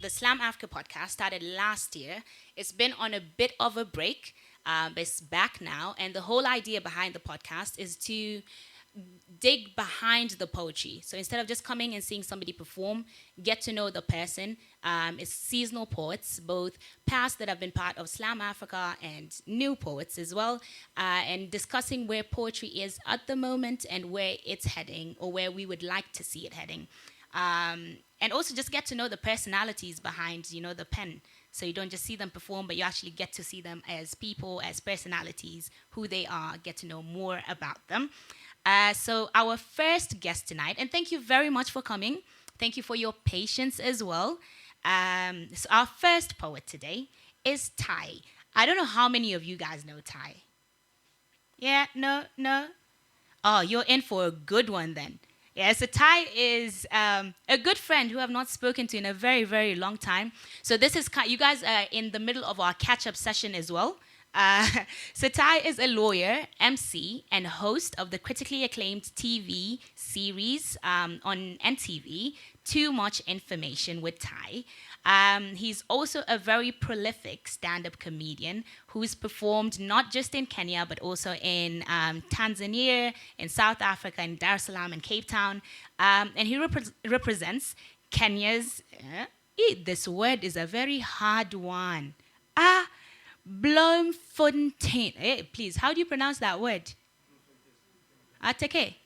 the Slam Africa podcast started last year. It's been on a bit of a break. It's back now. And the whole idea behind the podcast is to dig behind the poetry. So instead of just coming and seeing somebody perform, get to know the person. It's seasonal poets, both past that have been part of Slam Africa and new poets as well, and discussing where poetry is at the moment and where it's heading or where we would like to see it heading. And also just get to know the personalities behind, the pen. So you don't just see them perform, but you actually get to see them as people, as personalities, who they are, get to know more about them. So our first guest tonight, and thank you very much for coming. Thank you for your patience as well. So our first poet today is Ty. I don't know how many of you guys know Ty. Yeah, no? Oh, you're in for a good one then. Yeah, so Ty is a good friend who I've not spoken to in a very, very long time. So this is, you guys are in the middle of our catch-up session as well. So Ty is a lawyer, MC, and host of the critically acclaimed TV series on NTV, Too Much Information with Ty. He's also a very prolific stand-up comedian who's performed not just in Kenya, but also in Tanzania, in South Africa, in Dar es Salaam, and Cape Town. And he represents Kenya's, this word is a very hard one. Bloemfontein. Hey, please, how do you pronounce that word? Ateke.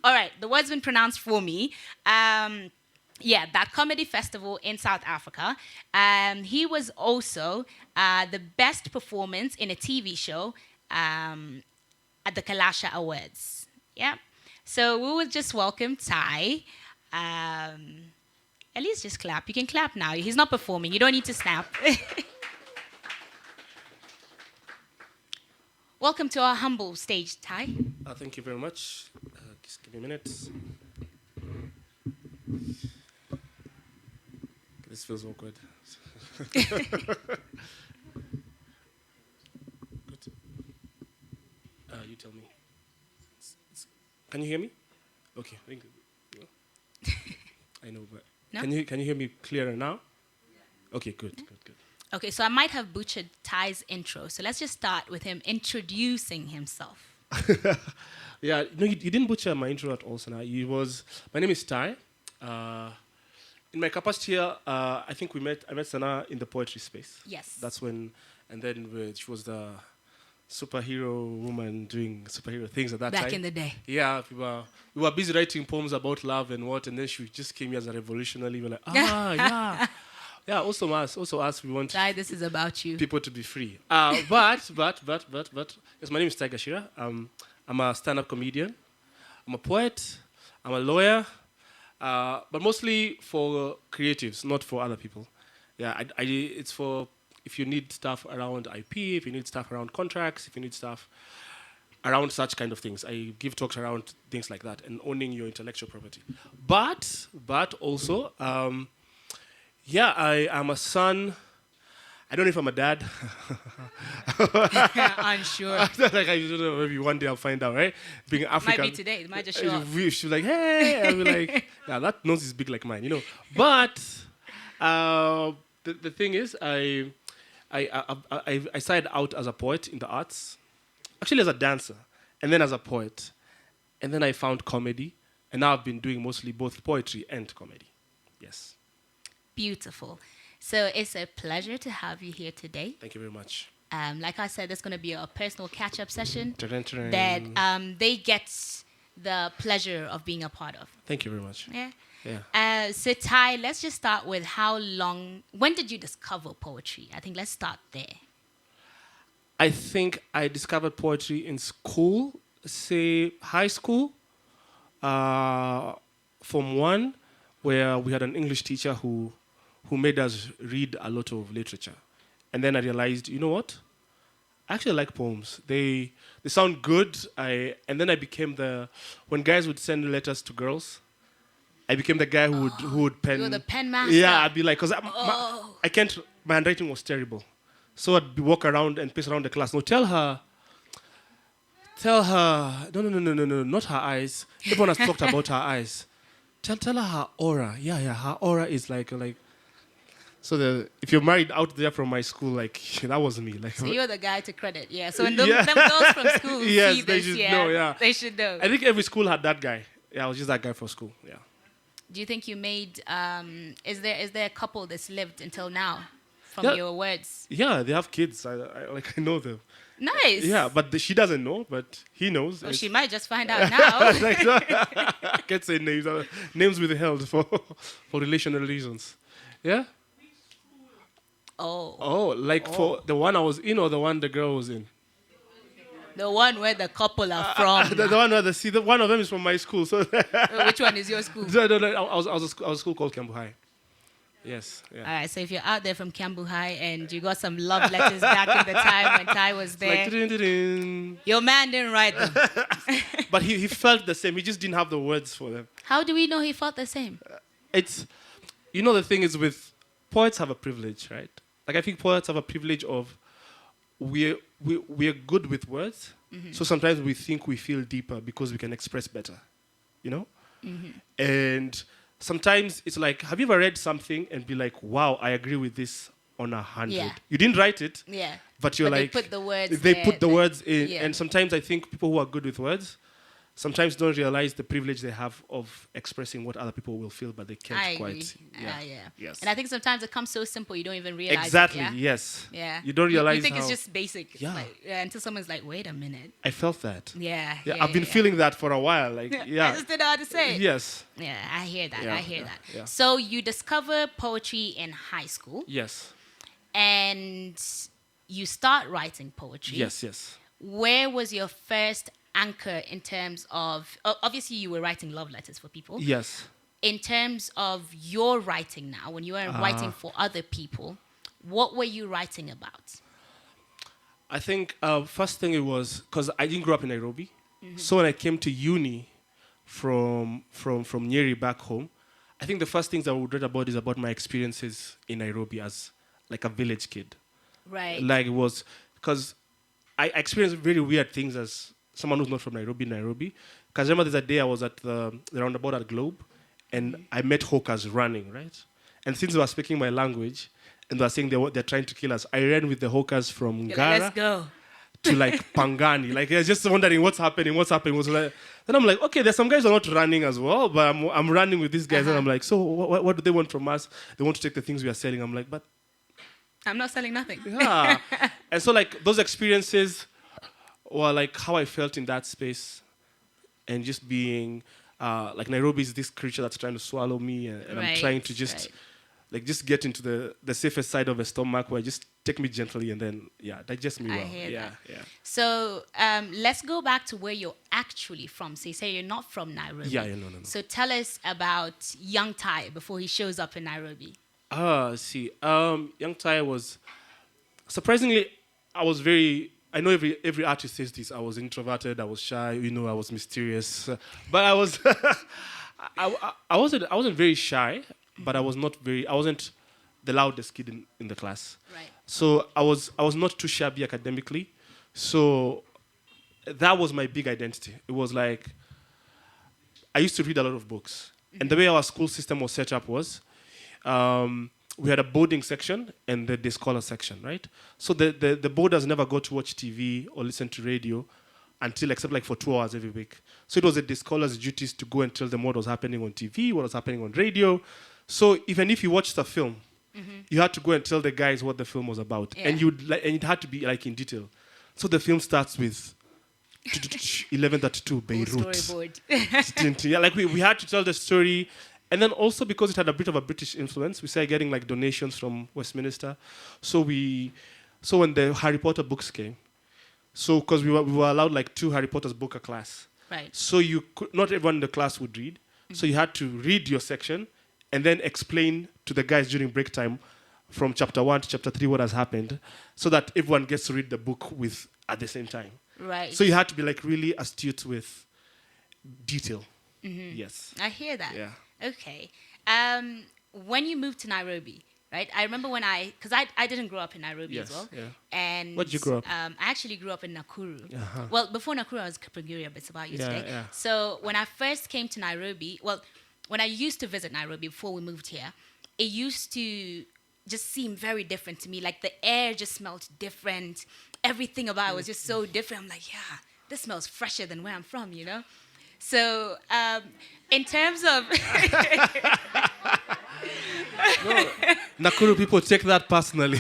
All right, the word's been pronounced for me. That comedy festival in South Africa. He was also the best performance in a TV show at the Kalasha Awards. Yeah. So we will just welcome Ty. At least just clap. You can clap now. He's not performing. You don't need to snap. Welcome to our humble stage, Ty. Thank you very much. Just give me a minute. This feels awkward. Good. You tell me. Can you hear me? Okay. Thank you. I know, but no? Can you hear me clearer now? Yeah. Okay, good. Okay, so I might have butchered Ty's intro. So let's just start with him introducing himself. Yeah, no, you didn't butcher my intro at all, Sanna. My name is Ty. In my capacity here, I think I met Sanna in the poetry space. Yes. That's when, and then she was the superhero woman doing superhero things at that time. Back in the day. Yeah, we were busy writing poems about love and what, and then she just came here as a revolutionary. We were like, yeah. Yeah, also us, we want Ty, this is about you. People to be free. But, yes, my name is Ngachira. I'm a stand-up comedian. I'm a poet. I'm a lawyer. But mostly for creatives, not for other people. Yeah, it's for if you need stuff around IP, if you need stuff around contracts, if you need stuff around such kind of things. I give talks around things like that and owning your intellectual property. But also, I am a son. I don't know if I'm a dad. Unsure. I don't know, maybe one day I'll find out, right? Being African. Might be today. It might just show up. She's like, hey. I'll be like, yeah, that nose is big like mine, But the thing is, I started out as a poet in the arts, actually as a dancer, and then as a poet. And then I found comedy, and now I've been doing mostly both poetry and comedy. Yes. Beautiful. So it's a pleasure to have you here today. Thank you very much. Like I said, there's going to be a personal catch-up session that they get the pleasure of being a part of. Thank you very much. Yeah. So Ty, let's just start with when did you discover poetry? I think let's start there. I think I discovered poetry in school, say high school, Form 1, where we had an English teacher who made us read a lot of literature. And then I realized, you know what? I actually like poems. They sound good. And then I became when guys would send letters to girls, I became the guy who would pen. You were the pen master. Yeah, I'd be like, because my handwriting was terrible. So I'd walk around and pace around the class. No, tell her, no, not her eyes. Everyone has talked about her eyes. Tell her her aura. Yeah, her aura is like. So if you're married out there from my school, like that was me. Like, So you're the guy to credit, yeah. So when them girls from school yes, see they this, should yeah, know. Yeah, they should know. I think every school had that guy. Yeah, I was just that guy for school. Yeah. Do you think you made? Is there a couple that's lived until now, from Yeah. your words? Yeah, they have kids. I know them. Nice. Yeah, but she doesn't know, but he knows. Well, she might just find out now. Like, I can't say names. Names withheld for relational reasons. Yeah. Oh. Oh, like for the one I was in or the one the girl was in? The one where the couple are from. The one where the one of them is from my school. So Which one is your school? no, I was a school called Cambu High. Yes. Yeah. All right, so if you're out there from Cambu High and you got some love letters back in the time when Ty was there, Like, ding. your man didn't write them. But he felt the same. He just didn't have the words for them. How do we know he felt the same? It's, the thing is with poets have a privilege, right? Like I think poets have a privilege of we're good with words. Mm-hmm. So sometimes we think we feel deeper because we can express better, Mm-hmm. And sometimes it's like, have you ever read something and be like, wow, I agree with this on 100. Yeah. You didn't write it, Yeah. but you're like, they put the words they there, put the words in. yeah. And sometimes I think people who are good with words sometimes don't realize the privilege they have of expressing what other people will feel, but they can't I quite. agree. Yeah. Yeah. Yes. And I think sometimes it comes so simple you don't even realize Exactly. it. Yes. Yeah. You don't realize You think how it's just basic. Yeah. Until someone's like, wait a minute. I felt that. Yeah. Yeah, I've been feeling that for a while. Like, yeah. I just didn't know how to say it. Yes. Yeah, I hear that. Yeah, I hear yeah, that. yeah. So you discover poetry in high school Yes. and you start writing poetry. Yes. Where was your first anchor in terms of, obviously you were writing love letters for people. Yes. In terms of your writing now, when you were writing for other people, what were you writing about? I think first thing it was because I didn't grow up in Nairobi, so when I came to uni from Nyeri back home, I think the first things I would read about is about my experiences in Nairobi as like a village kid. Right. Like it was because I experienced very weird things as someone who's not from Nairobi. Because I remember there's a day I was at the roundabout at Globe, and I met hawkers running, right? And since they were speaking my language, and they were saying they're trying to kill us, I ran with the hawkers from You're Ngachira like, let's go. to like Pangani. Like I was just wondering what's happening. Was like, then I'm like, okay, there's some guys who are not running as well, but I'm running with these guys, and I'm like, so what do they want from us? They want to take the things we are selling. I'm like, but I'm not selling nothing. yeah. And so like those experiences were like how I felt in that space, and just being like Nairobi is this creature that's trying to swallow me, and I'm trying to just just get into the safest side of the stomach where just take me gently and then digest me well. I hear that. Yeah. So let's go back to where you're actually from. So you say you're not from Nairobi. Yeah, no. So tell us about young Ty before he shows up in Nairobi. See, young Ty was surprisingly, I know every artist says this. I was introverted, I was shy, I was mysterious, but I was I wasn't very shy, but I wasn't the loudest kid in the class. Right. So I was not too shabby academically. So that was my big identity. It was like I used to read a lot of books. Mm-hmm. And the way our school system was set up was we had a boarding section and the scholar section, right? So the boarders never got to watch TV or listen to radio except like for 2 hours every week. So it was the scholars' duties to go and tell them what was happening on TV, what was happening on radio. So even if you watched a film, you had to go and tell the guys what the film was about. Yeah. And it had to be like in detail. So the film starts with 11:32 Beirut. Storyboard. Yeah, like we had to tell the story. And then also because it had a bit of a British influence, we started getting like donations from Westminster. So when the Harry Potter books came, because we were allowed like 2 Harry Potter's book a class. Right. So not everyone in the class would read. Mm-hmm. So you had to read your section and then explain to the guys during break time from chapter 1 to chapter 3 what has happened, so that everyone gets to read the book at the same time. Right. So you had to be like really astute with detail. Mm-hmm. Yes. I hear that. Yeah. Okay. When you moved to Nairobi, right? I remember because I didn't grow up in Nairobi as well. Yeah. And where did you grow up? I actually grew up in Nakuru. Uh-huh. Well, before Nakuru, I was Kapenguria, but it's about you today. Yeah. So when I first came to Nairobi, when I used to visit Nairobi before we moved here, it used to just seem very different to me. Like the air just smelled different. Everything about it was just so different. I'm like, yeah, this smells fresher than where I'm from, you know? So, in terms of... No, Nakuru people take that personally.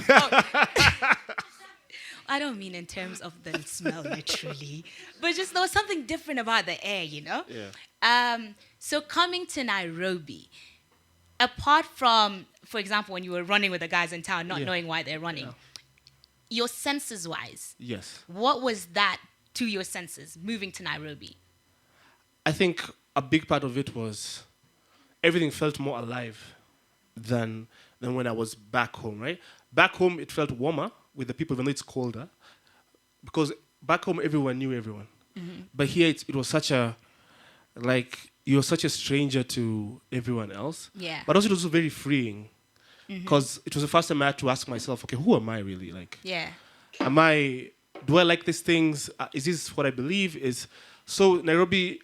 I don't mean in terms of the smell, literally. But just there was something different about the air, you know? Yeah. So coming to Nairobi, apart from, for example, when you were running with the guys in town, not knowing why they're running, your senses-wise, Yes. what was that to your senses, moving to Nairobi? I think a big part of it was everything felt more alive than when I was back home, right? Back home, it felt warmer with the people, even though it's colder. Because back home, everyone knew everyone. Mm-hmm. But here, it was such a, like, you're such a stranger to everyone else. Yeah. But also, it was also very freeing. Because it was the first time I had to ask myself, okay, who am I really? Like, yeah. Do I like these things? Is this what I believe? So Nairobi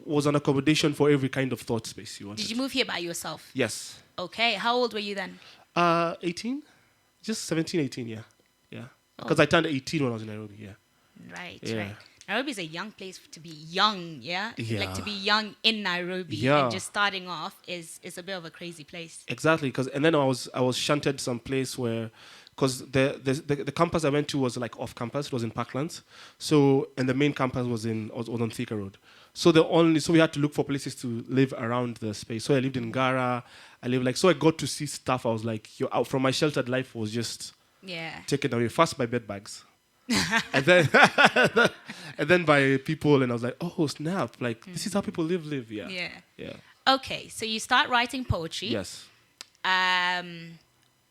was an accommodation for every kind of thought space you wanted. Did you move here by yourself? Yes. Okay. How old were you then? 18? Just 17, 18, yeah. Yeah. Because I turned 18 when I was in Nairobi, yeah. Right, Yeah. right. Nairobi is a young place to be young, yeah? Yeah. Like to be young in Nairobi Yeah. and just starting off is a bit of a crazy place. Exactly, and then I was shunted some place where, because the campus I went to was like off campus, it was in Parklands, so, and the main campus was on Thika Road. So we had to look for places to live around the space. So I lived in Ngara, so I got to see stuff. I was like, out from my sheltered life was just taken away. First by bed bags. and then by people, and I was like, oh snap, like this is how people live, yeah. Okay, so you start writing poetry. Yes.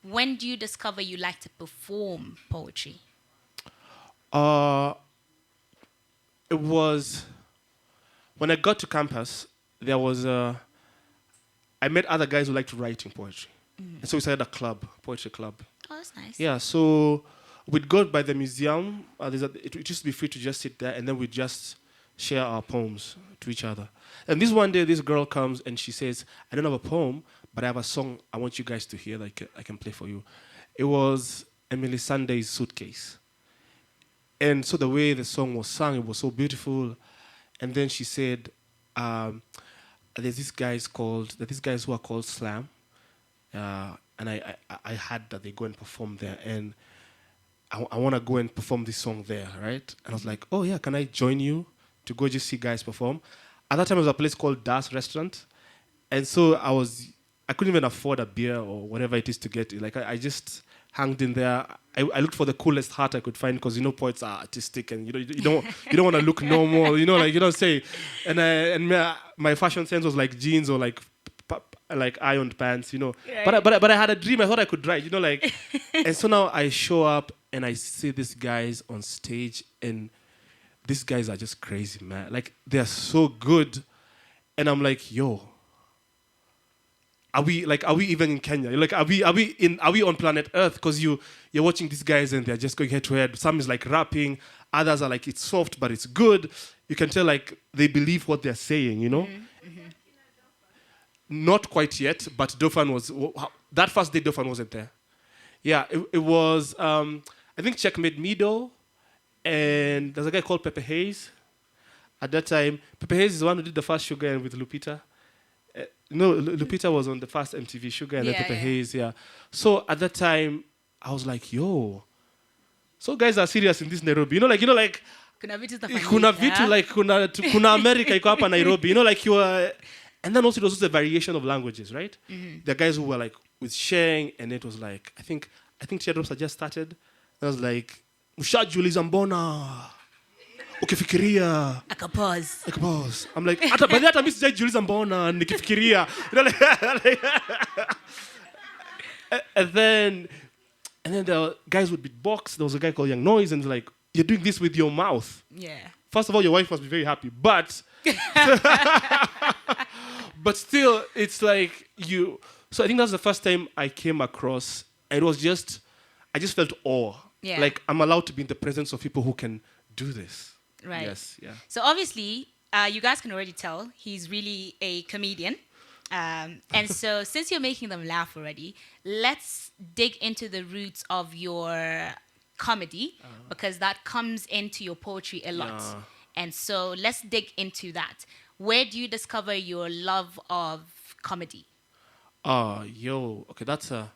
When do you discover you like to perform poetry? It was when I got to campus. There was I met other guys who liked writing poetry, and so we started a poetry club. Oh, that's nice. Yeah, so we'd go by the museum. It used to be free to just sit there, and then we'd just share our poems to each other. And one day, this girl comes and she says, I don't have a poem, but I have a song I want you guys to hear that I can play for you. It was Emily Sunday's Suitcase. And so the way the song was sung, it was so beautiful. And then she said, there's these guys who are called Slam. And I had that they go and perform there. And I want to go and perform this song there, right? And I was like, oh yeah, can I join you to go just see guys perform? At that time, there was a place called Das Restaurant. And so I couldn't even afford a beer or whatever it is to get it. Like I just hanged in there. I looked for the coolest hat I could find because poets are artistic and you don't want to look normal, like you don't say. And my fashion sense was like jeans or like ironed pants, Right. But I had a dream. I thought I could write, And so now I show up and I see these guys on stage, and these guys are just crazy, man. Like they're so good, and I'm like, yo. Are we even in Kenya? Like, are we on planet Earth? Because you're watching these guys and they're just going head to head. Some is like rapping, others are like it's soft but it's good. You can tell like they believe what they're saying, Not quite yet, but Dofan was that first day. Dofan wasn't there. Yeah, it was. I think Checkmate Mido, and there's a guy called Pepe Hayes. At that time, Pepe Hayes is the one who did the first Sugar and with Lupita. Lupita was on the first MTV Sugar and then Pepe Hayes, So at that time, I was like, yo, so guys are serious in this Nairobi. Kuna vitu kuna vitu, like kuna America iko hapa Nairobi. Like you are, and then also it was also a variation of languages, right? Mm-hmm. The guys who were like with Sheng, and it was like, I think Teardrops had just started. And I was like, Mushajuliza mbona ukifikiria akapause. I'm like, hata by that time sijajiuliza mbona nikifikiria. And then the guys would beatbox. There was a guy called Young Noise, and like, you're doing this with your mouth. Yeah. First of all, your wife must be very happy, but but still, it's like you. So I think that's the first time I came across. It was I just felt awe. Yeah. Like I'm allowed to be in the presence of people who can do this. Right. Yes. Yeah. So obviously, you guys can already tell he's really a comedian. And so, since you're making them laugh already, let's dig into the roots of your comedy because that comes into your poetry a lot. Yeah. And so, let's dig into that. Where do you discover your love of comedy? Okay, that's the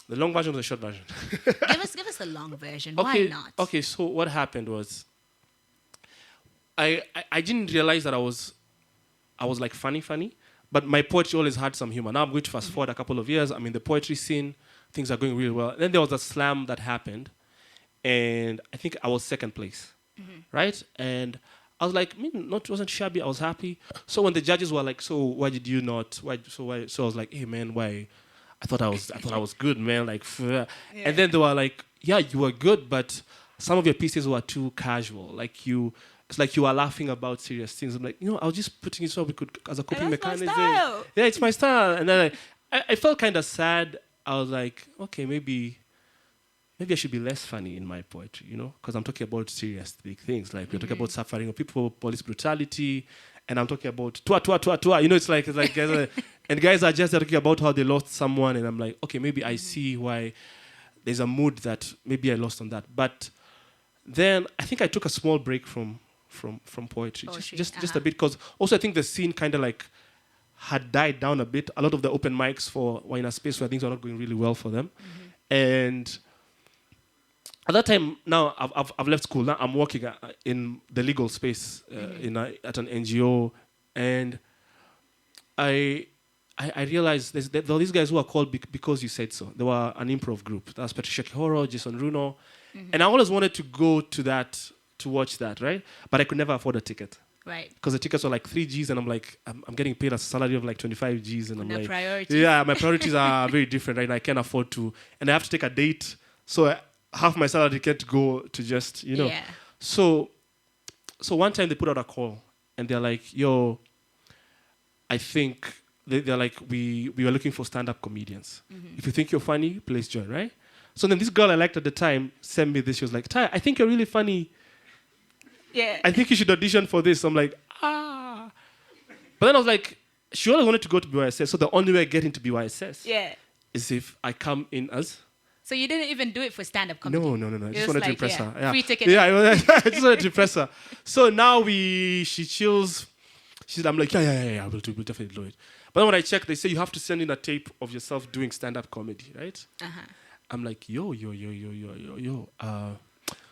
long version or the short version. Give us a long version. Why Okay, not? okay. So what happened was, I didn't realize that I was like funny, but my poetry always had some humor. Now I'm going to fast forward a couple of years. I'm in the poetry scene. Things are going really well. Then there was a slam that happened, and I think I was second place, right? And I was like, not wasn't shabby. I was happy. So when the judges were like, "So why did you not? Why? So why?" So I was like, "Hey man, why?" I thought I was good, man. Like, and then they were like, "Yeah, you were good, but some of your pieces were too casual. Like it's like you are laughing about serious things." I'm like, I was just putting it so we could as a coping That's my mechanism. style. Yeah, it's my style. And then I felt kind of sad. I was like, okay, maybe I should be less funny in my poetry, because I'm talking about serious big things. Like we're talking about suffering of people, police brutality, and I'm talking about tua. It's like guys and guys are just talking about how they lost someone, and I'm like, okay, maybe I see why there's a mood that maybe I lost on that. But then I think I took a small break from poetry, just a bit, because also I think the scene kind of like had died down a bit. A lot of the open mics were in a space where things were not going really well for them, and at that time, now I've left school. Now I'm working in the legal space at an NGO, and I realized there were these guys who are called Because You Said So. They were an improv group. That was Patricia Kihoro, Jason Runo, and I always wanted to go to that to watch that, right? But I could never afford a ticket. Right. Because the tickets were like 3 Gs, and I'm like, I'm getting paid a salary of like 25 Gs, and I'm like, priorities. yeah, my priorities are very different, right? And I can't afford to, and I have to take a date, so half my salary can't go to just, Yeah. So one time they put out a call, and they're like, yo, I think they're like, we were looking for stand-up comedians. If you think you're funny, please join, right? So then this girl I liked at the time sent me this. She was like, Ty, I think you're really funny. Yeah. I think you should audition for this. I'm like, But then I was like, she only wanted to go to BYSS, so the only way I get into BYSS is if I come in as... So you didn't even do it for stand-up comedy? No. I just wanted to impress her. Yeah. Free ticket. Yeah, I just wanted to impress her. So now she chills. I'm like, yeah, we'll definitely do it. But then when I check, they say you have to send in a tape of yourself doing stand-up comedy, right? I'm like, yo.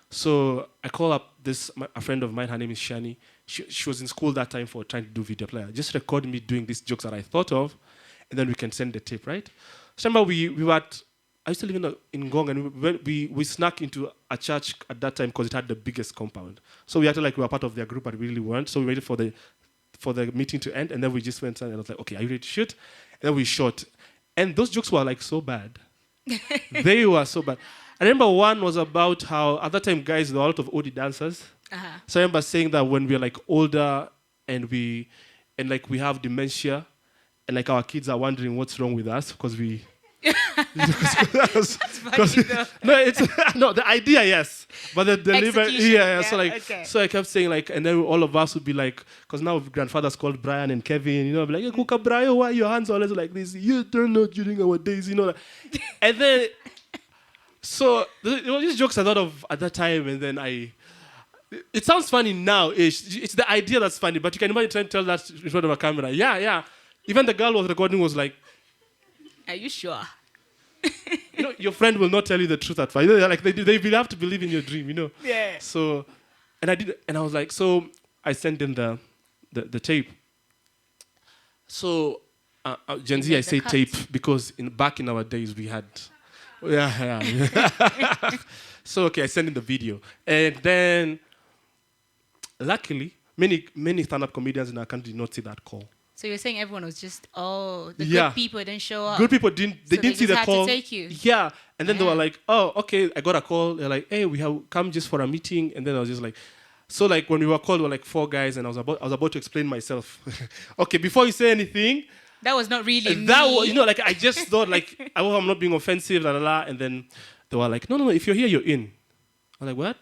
So I call up a friend of mine. Her name is Shani. She was in school that time for trying to do video player. Just record me doing these jokes that I thought of, and then we can send the tape, right? So remember we were I used to live in Ngong, and we snuck into a church at that time because it had the biggest compound. So we acted like we were part of their group, but we really weren't. So we waited for the meeting to end, and then we just went and I was like, okay, are you ready to shoot? And then we shot. And those jokes were like so bad. They were so bad. I remember one was about how at that time, guys, there were a lot of Odi dancers. So I remember saying that when we're like older and we have dementia, and like our kids are wondering what's wrong with us because we... That's funny no, the idea, yes, but the delivery, yeah. So I kept saying like, and then all of us would be like, because now grandfathers called Brian and Kevin, be like, hey, Kuka Brian, why your hands always like this? You don't know during our days, and then so there were these jokes I thought of at that time, and then it sounds funny now. It's the idea that's funny, but you can imagine trying to tell that in front of a camera. Yeah. Even the girl who was recording was like, are you sure? Your friend will not tell you the truth at first. Like they will have to believe in your dream, Yeah. So, and I did, and I was like, so I sent in the tape. So, Gen Z, I say tape because back in our days we had, yeah. So okay, I sent in the video, and then luckily many stand-up comedians in our country did not see that call. So you're saying everyone was just, good people didn't show up. Good people didn't see the call. To take you. Yeah. And then they were like, oh, okay, I got a call. They're like, hey, we have come just for a meeting. And then I was just like, so like when we were called, we were like 4 guys, and I was about to explain myself. Okay, before you say anything. That was not really me. That was, like I just thought like, I hope I'm not being offensive, And then they were like, no, if you're here, you're in. I was like, what?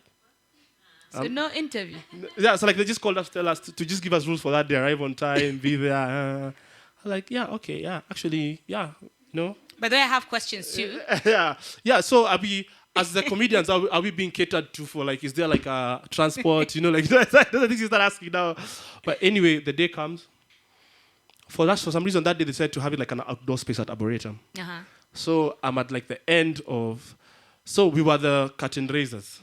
So no interview. Yeah, so like they just called us to tell us to just give us rules for that day, arrive on time, be there. I I'm like, yeah, okay, yeah, actually, yeah, But do I have questions too? yeah. So as the comedians, are we being catered to for like, is there like a transport, like those are the things you start asking now. But anyway, the day comes. For some reason, that day they decided to have it like an outdoor space at Arboretum. Uh-huh. So I'm at like the end of, so we were the curtain raisers.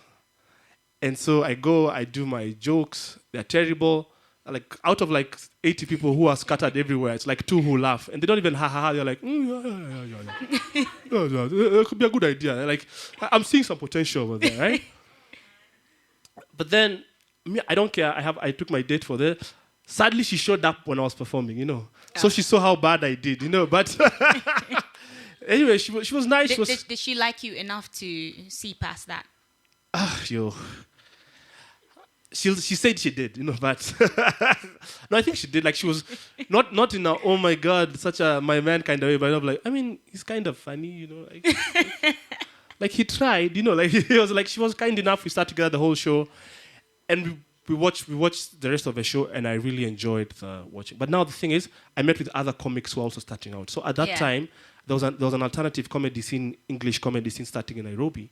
And so I go, I do my jokes. They're terrible. Like out of like 80 people who are scattered everywhere, it's like 2 who laugh, and they don't even ha ha ha. They're like, it could be a good idea. Like I'm seeing some potential over there, right? But then me, I don't care. I took my date for that. Sadly, she showed up when I was performing, So she saw how bad I did, But anyway, she was nice. Did she like you enough to see past that? Yo. She said she did, but no, I think she did. Like she was not in a oh my god, such a my man kind of way, but I'm like, I mean, he's kind of funny, like he tried, like he was like she was kind enough. We sat together the whole show, and we watched the rest of the show, and I really enjoyed the watching. But now the thing is, I met with other comics who are also starting out. So at that time, there was an alternative comedy scene, English comedy scene starting in Nairobi.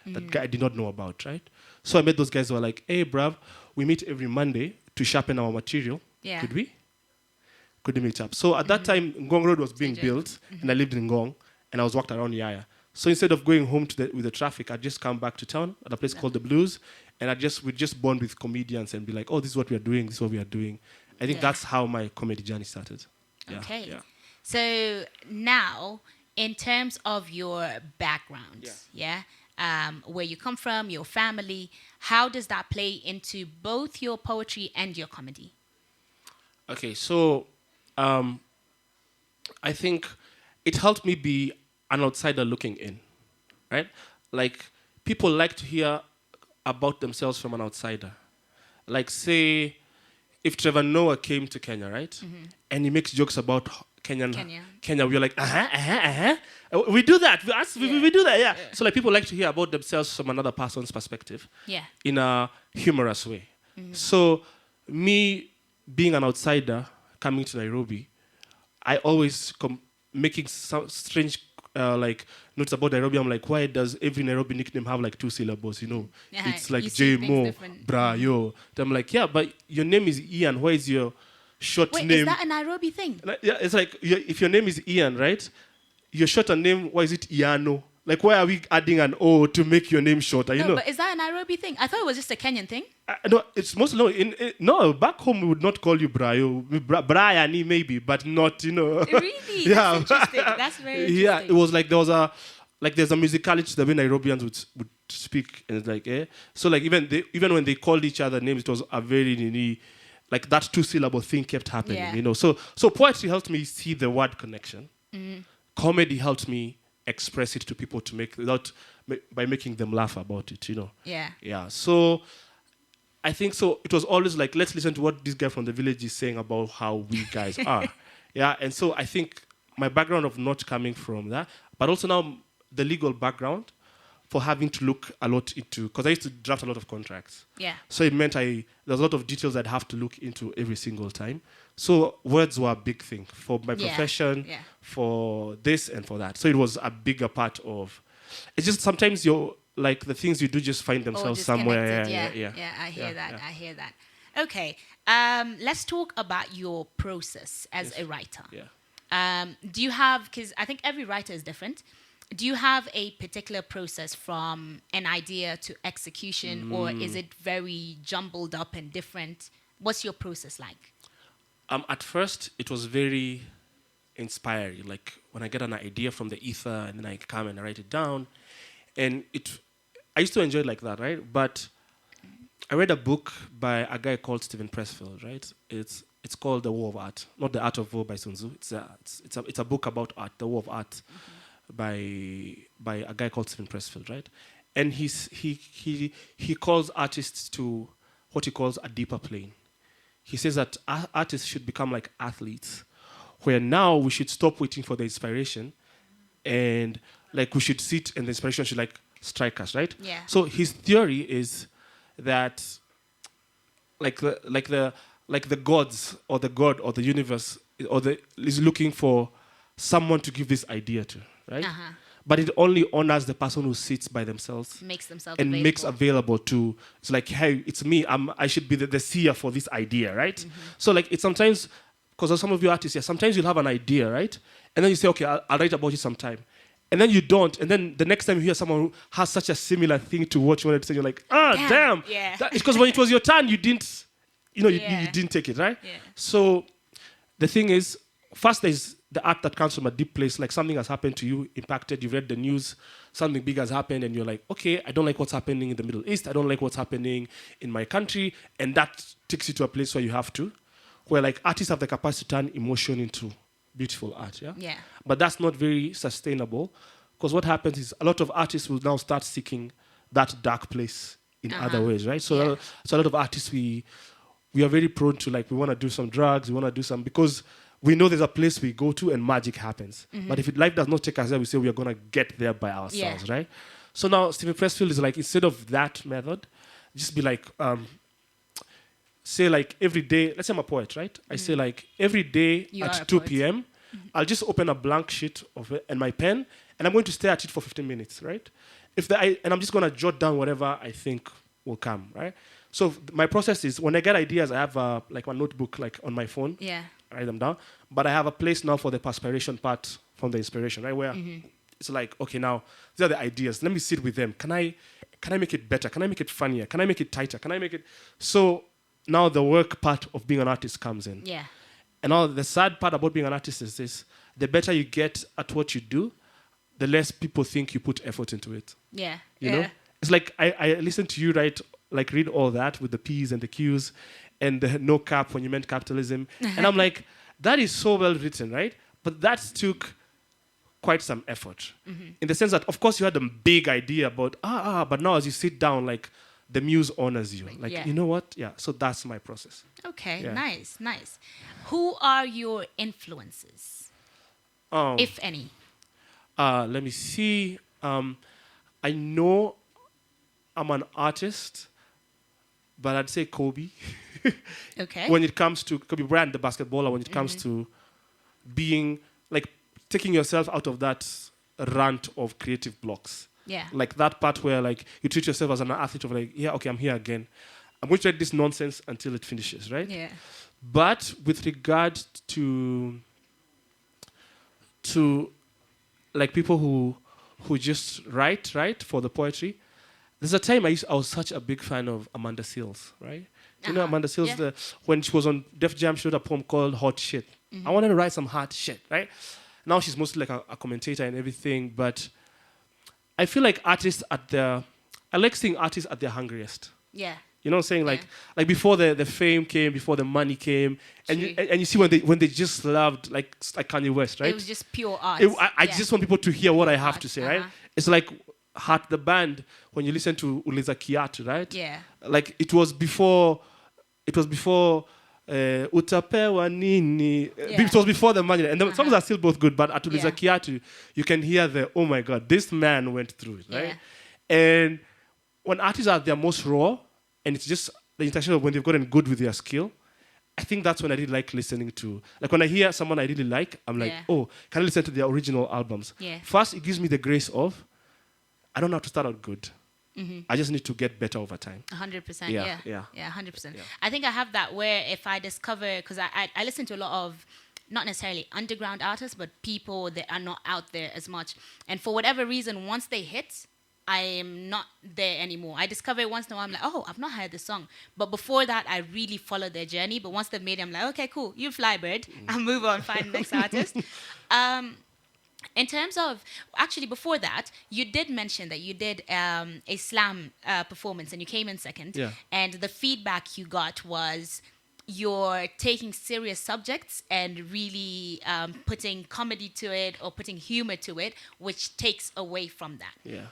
That guy I did not know about, right? So I met those guys who were like, hey, bruv, we meet every Monday to sharpen our material. Yeah. Could we? Could we meet up? So at that time, Ngong Road was being built, and I lived in Ngong, and I was walked around Yaya. So instead of going home with the traffic, I'd just come back to town at a place called The Blues, and we'd just bond with comedians and be like, oh, this is what we are doing, this is what we are doing. I think that's how my comedy journey started. Yeah, okay. Yeah. So now, in terms of your background, where you come from, your family, how does that play into both your poetry and your comedy? Okay, so I think it helped me be an outsider looking in, right? Like, people like to hear about themselves from an outsider. Like, say, if Trevor Noah came to Kenya, right? And he makes jokes about Kenya, we're like, we do that. We do that, yeah. So like people like to hear about themselves from another person's perspective, in a humorous way. So me being an outsider coming to Nairobi, I always making some strange like notes about Nairobi. I'm like, why does every Nairobi nickname have like 2 syllables? It's like J Mo, Bra Yo. I'm like, yeah, but your name is Ian. Why is your short name? Is that a Nairobi thing? Yeah, it's like if your name is Ian, right? Your shorter name, why is it Iano? Like, why are we adding an O to make your name shorter? But is that a Nairobi thing? I thought it was just a Kenyan thing. No, it's mostly no. Back home, we would not call you Brayo, Brian maybe, but not Really? Yeah, That's interesting. That's very interesting. Yeah, it was like there's a musicality to the way Nairobians would speak, and it's like So like even when they called each other names, it was a very like that 2-syllable thing kept happening. So poetry helped me see the word connection. Comedy helped me express it to people by making them laugh about it. Yeah. So I think so. It was always like, let's listen to what this guy from the village is saying about how we guys are. Yeah. And so I think my background of not coming from that, but also now the legal background for having to look a lot into, because I used to draft a lot of contracts. Yeah. So it meant there's a lot of details I'd have to look into every single time. So words were a big thing for my profession, for this and for that. So it was a bigger part of, it's just sometimes like the things you do just find themselves somewhere. Yeah, I hear that. Okay, let's talk about your process as a writer. Yeah. Do you have, because I think every writer is different, do you have a particular process from an idea to execution, or is it very jumbled up and different? What's your process like? At first, it was very inspiring. Like when I get an idea from the ether, and then I come and I write it down, and I used to enjoy it like that, right? But I read a book by a guy called Stephen Pressfield, right? It's called The War of Art, not The Art of War by Sun Tzu. It's a book about art, The War of Art, by a guy called Stephen Pressfield, right? And he calls artists to what he calls a deeper plane. He says that artists should become like athletes, where now we should stop waiting for the inspiration, and like we should sit and the inspiration should like strike us, right? Yeah. So his theory is that like the gods or the god or the universe is looking for someone to give this idea to, right? Uh-huh. But it only honors the person who sits by themselves Makes themselves and available. makes available to. It's like, hey, it's me. I should be the seer for this idea, right? So like it's sometimes because some of you artists, sometimes you'll have an idea, right? And then you say, okay, I'll write about it sometime. And then you don't. And then the next time you hear someone who has such a similar thing to what you wanted to say, you're like, damn. Yeah. It's because when it was your turn, you didn't, you Yeah. didn't take it, right? Yeah. So the thing is, first there's the art that comes from a deep place, like something has happened to you, impacted, you've read the news, something big has happened, and you're like, okay, I don't like what's happening in the Middle East, I don't like what's happening in my country, and that takes you to a place where you have to, where like artists have the capacity to turn emotion into beautiful art, yeah? Yeah. But that's not very sustainable, because what happens is a lot of artists will now start seeking that dark place in other ways, right? So, so a lot of artists, we are very prone to like, we want to do some drugs, we want to do some, because we know there's a place we go to and magic happens. But if life does not take us there, we say we are going to get there by ourselves, right? So now Stephen Pressfield is like, instead of that method, just be like, say like every day, let's say I'm a poet, right? I say like every day You are a at 2 poet. p.m., I'll just open a blank sheet of it and my pen, and I'm going to stare at it for 15 minutes, right? And I'm just going to jot down whatever I think will come, right? So my process is when I get ideas, I have like my notebook like on my phone. Yeah. I write them down. But I have a place now for the perspiration part from the inspiration, right? Where it's like, okay, now these are the ideas. Let me sit with them. Can I make it better? Can I make it funnier? Can I make it tighter? Can I make it... So now the work part of being an artist comes in. Yeah. And now the sad part about being an artist is this: the better you get at what you do, the less people think you put effort into it. Yeah. You know? It's like I listen to you read all that with the P's and the Q's and the no cap when you meant capitalism. And I'm like, that is so well written, right? But that took quite some effort. In the sense that, of course, you had a big idea about, but now as you sit down, like, the muse honors you. Like, you know what? Yeah, so that's my process. Okay, Yeah. nice. Who are your influences, if any? Let me see. I know I'm an artist, but I'd say Kobe. Okay. When it comes to Kobe Bryant, the basketballer, when it comes to being, like, taking yourself out of that rant of creative blocks. Yeah. Like that part where, like, you treat yourself as an athlete of, like, yeah, okay, I'm here again. I'm going to write this nonsense until it finishes, right? Yeah. But with regard to like, people who just write, right, for the poetry, there's a time I was such a big fan of Amanda Seales, right? Do you know Amanda Seales? Yeah. When she was on Def Jam, she wrote a poem called Hot Shit. I wanted to write some hot shit, right? Now she's mostly like a commentator and everything, but I feel like I like seeing artists at their hungriest. Yeah. You know what I'm saying? Like before the fame came, before the money came, and True. you see when they just loved like Kanye West, right? It was just pure art. I just want people to hear what I have Art, to say, right? It's like Heart the band when you listen to Uliza Kiatu, right? Yeah. Like it was before Utapewa Nini. It was before the money, and the songs are still both good. But at Uliza Kiatu, you can hear oh my God, this man went through it, right? And when artists are at their most raw, and it's just the intention of when they've gotten good with their skill, I think that's when I really like listening to. Like when I hear someone I really like, I'm like, oh, can I listen to their original albums? Yeah. First, it gives me the grace of, I don't have to start out good. I just need to get better over time. 100%. Yeah, Yeah. yeah. 100%. Yeah. I think I have that where if I discover, because I listen to a lot of, not necessarily underground artists, but people that are not out there as much. And for whatever reason, once they hit, I am not there anymore. I discover it once in a while. I'm like, oh, I've not heard this song. But before that, I really follow their journey. But once they've made it, I'm like, okay, cool. You fly, bird. I'll move on, find the next artist. In terms of, actually, before that, you did mention that you did a slam performance and you came in second. Yeah. And the feedback you got was you're taking serious subjects and really putting comedy to it or putting humor to it, which takes away from that. Yeah.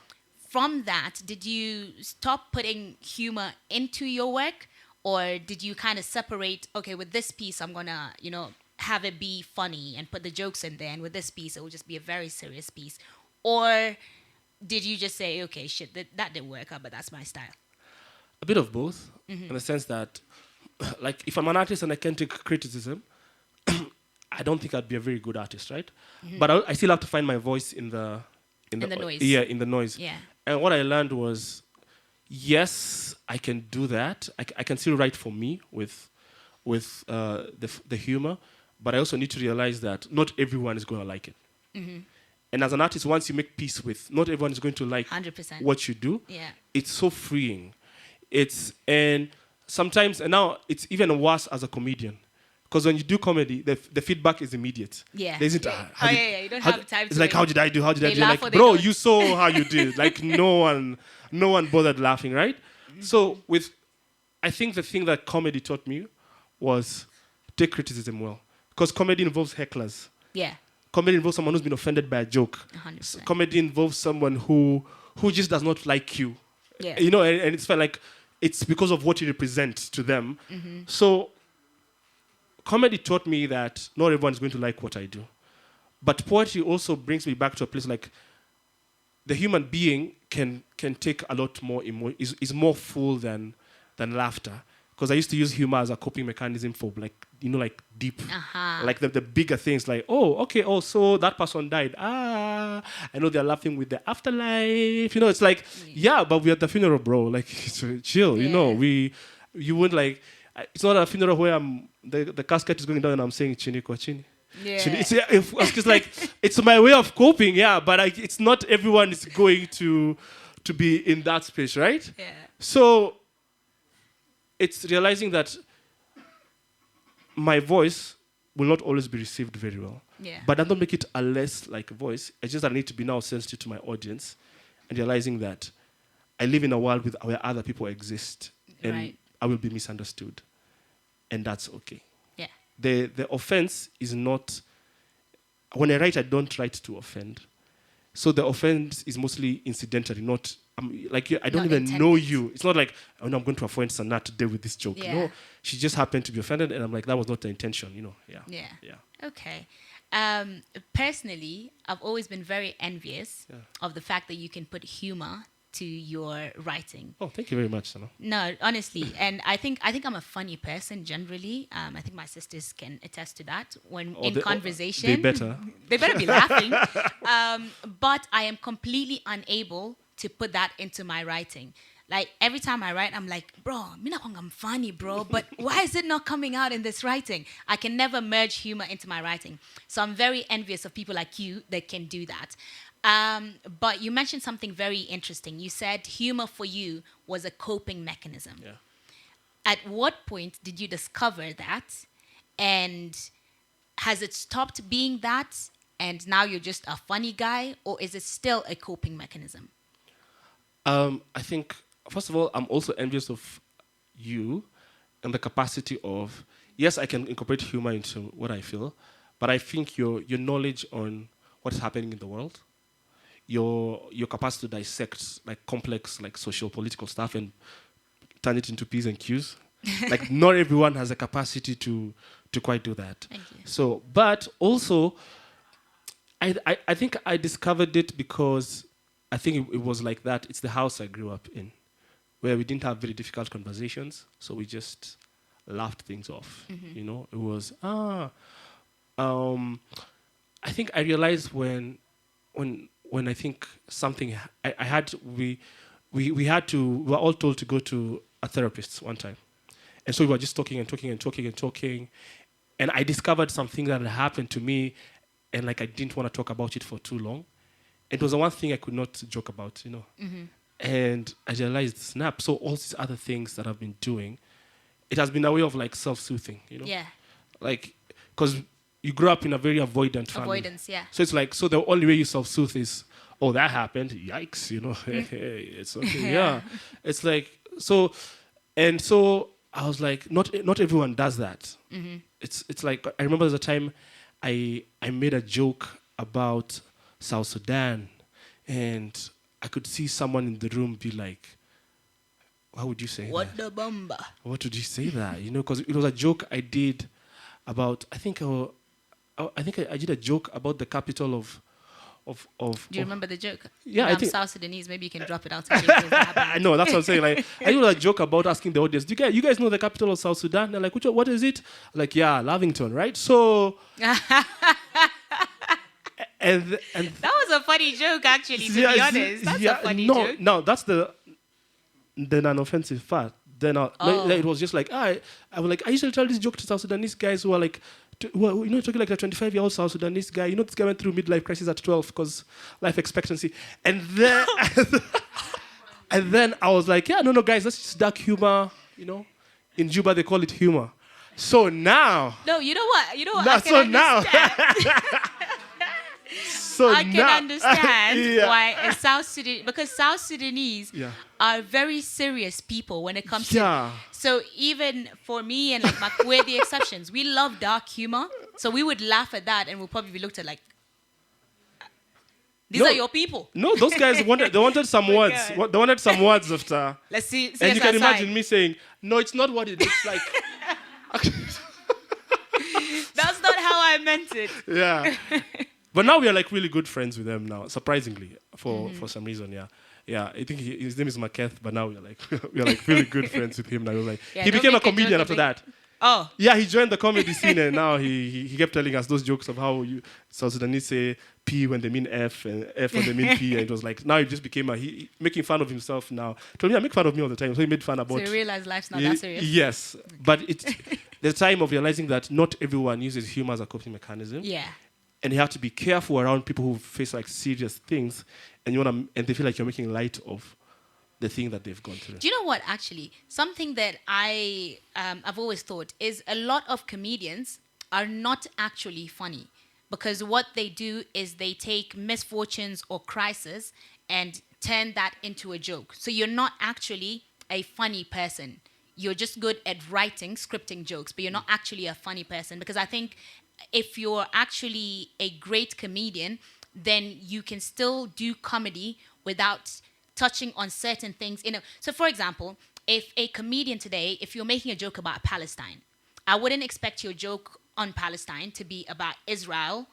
From that, did you stop putting humor into your work, or did you kind of separate, okay, with this piece, I'm going to, have it be funny and put the jokes in there, and with this piece, it will just be a very serious piece? Or did you just say, okay, shit, that didn't work out, but that's my style? A bit of both, in the sense that, like, if I'm an artist and I can take criticism, I don't think I'd be a very good artist, right? But I still have to find my voice in the In the noise. Yeah, in the noise. Yeah. And what I learned was, yes, I can do that. I can still write for me with the humor, but I also need to realize that not everyone is going to like it. And as an artist, once you make peace with, not everyone is going to like 100%. what you do. Yeah. It's so freeing. And sometimes, and now it's even worse as a comedian. Because when you do comedy, the feedback is immediate. Yeah. There isn't You don't have time to. it's like, how did I do? How did I They do? laugh Like, or they bro, don't. you saw how you did. Like, no one bothered laughing, right? So I think the thing that comedy taught me was take criticism well. Because comedy involves hecklers. Yeah. Comedy involves someone who's been offended by a joke. 100%. Comedy involves someone who just does not like you. Yeah. You know, and it's felt like it's because of what you represent to them. So comedy taught me that not everyone is going to like what I do. But poetry also brings me back to a place like the human being can take a lot more is more full than laughter. Because I used to use humor as a coping mechanism for like deep, like the bigger things like, oh, okay, oh, so that person died. I know they're laughing with the afterlife. You know, it's like, yeah, but we're at the funeral, bro. Like, chill, you know. You wouldn't like, it's not a funeral where the casket is going down and I'm saying chini kwa chini. Yeah. It's like, it's my way of coping, yeah, but it's not everyone is going to be in that space, right? Yeah. So it's realizing that my voice will not always be received very well. Yeah. But that don't make it a less like a voice. It's just that I need to be now sensitive to my audience and realizing that I live in a world where other people exist and Right. I will be misunderstood. And that's okay. Yeah. The offense is not... When I write, I don't write to offend. So the offense is mostly incidentally, not... I don't Not even intended. know you. It's not like, oh no, I'm going to offend Sanna today with this joke. Yeah. No, she just happened to be offended, and I'm like, that was not the intention, you know. Yeah. Yeah. Yeah. Okay. Personally, I've always been very envious of the fact that you can put humor to your writing. Oh, thank you very much, Sanna. No, honestly, and I think I'm a funny person generally. I think my sisters can attest to that. When in conversation, They better. they better be laughing. But I am completely unable to put that into my writing. Like every time I write, I'm like, bro, I'm funny, bro, but why is it not coming out in this writing? I can never merge humor into my writing. So I'm very envious of people like you that can do that. But you mentioned something very interesting. You said humor for you was a coping mechanism. Yeah. At what point did you discover that? And has it stopped being that? And now you're just a funny guy? Or is it still a coping mechanism? I think, first of all, I'm also envious of you and the capacity of, yes, I can incorporate humor into what I feel, but I think your knowledge on what's happening in the world, your capacity to dissect like complex like social political stuff and turn it into P's and Q's. Like not everyone has the capacity to quite do that. Thank you. So, but also, I think I discovered it because I think it was like that. It's the house I grew up in, where we didn't have very difficult conversations, so we just laughed things off. You know, it was I think I realized when I think something we were all told to go to a therapist one time, and so we were just talking and talking and talking and talking, and I discovered something that had happened to me, and like I didn't want to talk about it for too long. It was the one thing I could not joke about, you know. And I realized, snap. So all these other things that I've been doing, it has been a way of like self-soothing, you know. Yeah. Like, because you grew up in a very avoidant family. Avoidance, yeah. So it's like, so the only way you self-soothe is, oh, that happened. Yikes, you know. Hey, it's okay. Yeah. It's like, so, and so I was like, not everyone does that. It's like, I remember there's a time I made a joke about South Sudan, and I could see someone in the room be like, how would you say What that? the bumba? What would you say that? You know, because it was a joke I did about, I think I did a joke about the capital of Do you remember the joke? Yeah, I I'm think- South Sudanese. Maybe you can drop it out. In case that I know, that's what I'm saying. Like, I do a joke about asking the audience, you guys know the capital of South Sudan? They're like, what is it? Like, yeah, Lavington, right? So, and That was a funny joke, actually, to be honest. That's a funny joke. No, that's the non-offensive part. Then it was just like, I was like, I used to tell this joke to South Sudanese guys who are like, talking like a 25-year-old South Sudanese guy. This guy went through midlife crisis at 12 because life expectancy. And then, and then I was like, yeah, no, guys, that's just dark humor. In Juba they call it humor. So now. No, you know what? Now, I can understand. So I can understand Yeah. why because South Sudanese are very serious people when it comes to. So even for me and like we're the exceptions. We love dark humor, so we would laugh at that and we'll probably be looked at like, these are your people. No, those guys wanted some words. God. They wanted some words after. Let's see. And you can imagine me saying, no, it's not what it looks like. That's not how I meant it. Yeah. But now we are like really good friends with them now, surprisingly, for some reason, yeah. Yeah, I think his name is Maketh, but now we are like really good friends with him now. Like, he became a comedian after that. Oh. Yeah, he joined the comedy scene and now he kept telling us those jokes of how South Sudanese say P when they mean F and F when they mean P, and it was like, now he just became making fun of himself now. Told me, I make fun of me all the time, so he made fun about. So you realize life's not that serious. Yes, but it's the time of realizing that not everyone uses humor as a coping mechanism. Yeah. And you have to be careful around people who face like serious things, and and they feel like you're making light of the thing that they've gone through. Do you know what? Actually, something that I've always thought is a lot of comedians are not actually funny, because what they do is they take misfortunes or crisis and turn that into a joke. So you're not actually a funny person. You're just good at writing, scripting jokes, but you're not actually a funny person, because I think if you're actually a great comedian, then you can still do comedy without touching on certain things. So for example, if a comedian today, if you're making a joke about Palestine, I wouldn't expect your joke on Palestine to be about Israel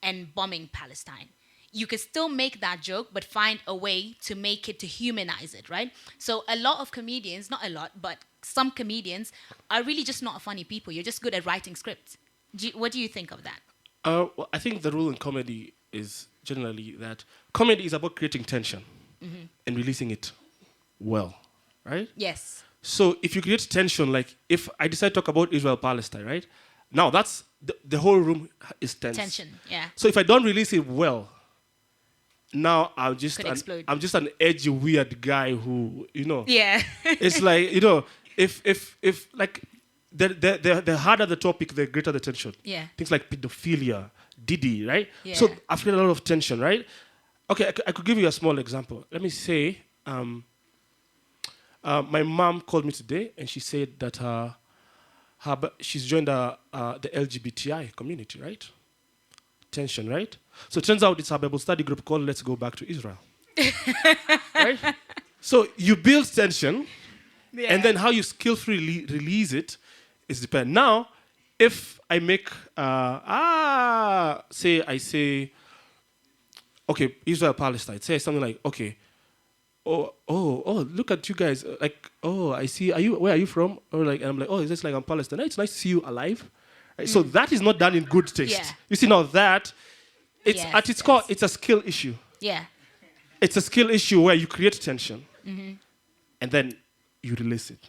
and bombing Palestine. You could still make that joke, but find a way to make it, to humanize it, right? So a lot of comedians, not a lot, but some comedians are really just not funny people. You're just good at writing scripts. What do you think of that? Well, I think the rule in comedy is generally that comedy is about creating tension and releasing it well, right? Yes. So if you create tension, like if I decide to talk about Israel-Palestine, right? Now that's the whole room is tense. Tension, yeah. So if I don't release it well, now I'm just an edgy, weird guy who, Yeah. it's like, if like the harder the topic, the greater the tension. Yeah. Things like pedophilia, Diddy, right? Yeah. So I feel a lot of tension, right? Okay, I could give you a small example. Let me say, my mom called me today and she said that she's joined the LGBTI community, right? Tension, right? So it turns out it's a Bible study group called Let's Go Back to Israel. Right? So you build tension, and then how you skillfully release it is depend. Now, if I make, say, okay, Israel, Palestine, say something like, okay, oh, look at you guys, like, oh, I see, where are you from? Or like, and I'm like, oh, is this like I'm Palestine? It's nice to see you alive. Right? So that is not done in good taste. Yeah. You see, now that, it's Yes, at its core, it's a skill issue. Yeah. It's a skill issue where you create tension, and then you release it.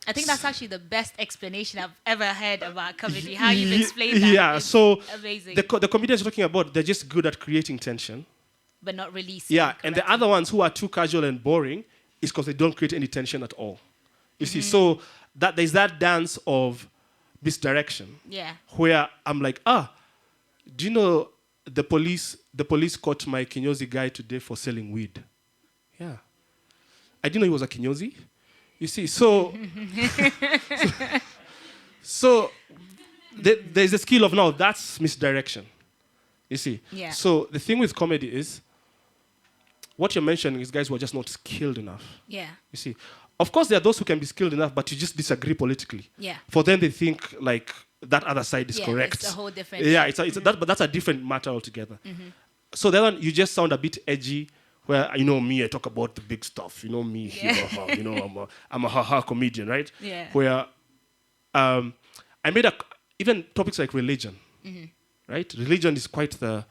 I think that's actually the best explanation I've ever heard about comedy. How you've explained that. Yeah, is so amazing. the comedians you're talking about, they're just good at creating tension. But not releasing. Yeah, and the other ones who are too casual and boring is because they don't create any tension at all. You see, so that there's that dance of misdirection. Yeah. Where I'm like, do you know the police caught my Kinyozi guy today for selling weed? Yeah. I didn't know he was a Kinyozi. You see, so there's a skill of now, that's misdirection. You see? Yeah. So the thing with comedy is, what you're mentioning is guys who are just not skilled enough. Yeah. You see? Of course, there are those who can be skilled enough, but you just disagree politically. Yeah. For them, they think like that other side is correct. It's a whole different. Yeah, but that's a different matter altogether. So that one, you just sound a bit edgy. Where me, I talk about the big stuff. Me, I'm a ha-ha comedian, right? Yeah. Where I made even topics like religion, right? Religion is quite the.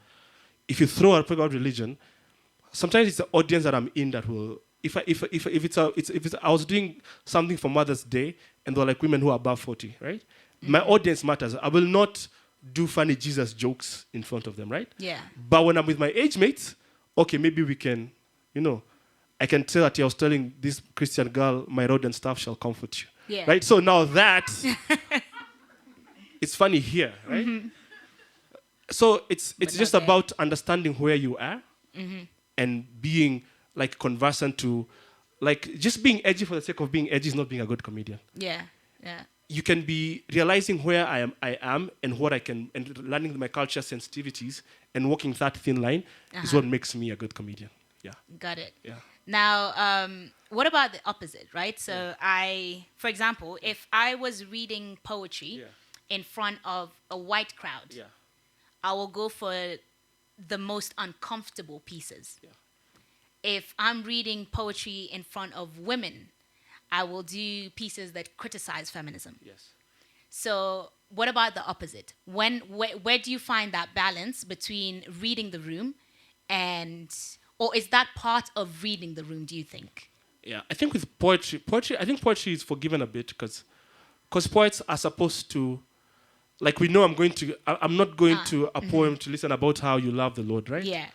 If you throw a about religion, sometimes it's the audience that I'm in that will. If I was doing something for Mother's Day and they're like women who are above 40, right? My audience matters. I will not do funny Jesus jokes in front of them, right? Yeah. But when I'm with my age mates, okay, maybe we can, I can tell that I was telling this Christian girl, my rod and staff shall comfort you. Yeah. Right? So now that, it's funny here, right? So it's just about understanding where you are and being like conversant to, like just being edgy for the sake of being edgy is not being a good comedian. Yeah. Yeah. You can be realizing where I am and what I can, and learning my culture sensitivities and walking that thin line is what makes me a good comedian. Yeah. Got it. Yeah. Now, what about the opposite, right? So for example, if I was reading poetry in front of a white crowd, I will go for the most uncomfortable pieces. Yeah. If I'm reading poetry in front of women, I will do pieces that criticize feminism. Yes. So what about the opposite? Where do you find that balance between reading the room or is that part of reading the room, do you think? Yeah, I think with poetry, I think poetry is forgiven a bit because poets are supposed to, like we know I'm not going to a poem to listen about how you love the Lord, right? Yeah.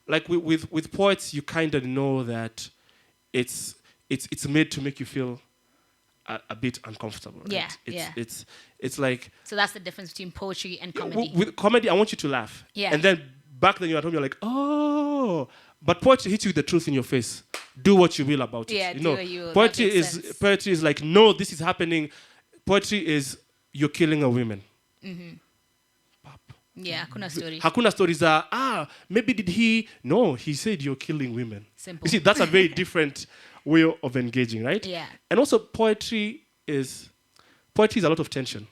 Like with poets, you kind of know that it's made to make you feel a bit uncomfortable. Right? Yeah. It's like. So that's the difference between poetry and comedy. With comedy, I want you to laugh. Yeah. And then back then you're at home, you're like, oh. But poetry hits you with the truth in your face. Do what you will about it. Yeah, do what you will. Poetry is like, no, this is happening. Poetry is you're killing a woman. Yeah, hakuna story. Hakuna stories are, maybe did he? No, he said you're killing women. Simple. You see, that's a very different way of engaging, right? Yeah. And also poetry is a lot of tension.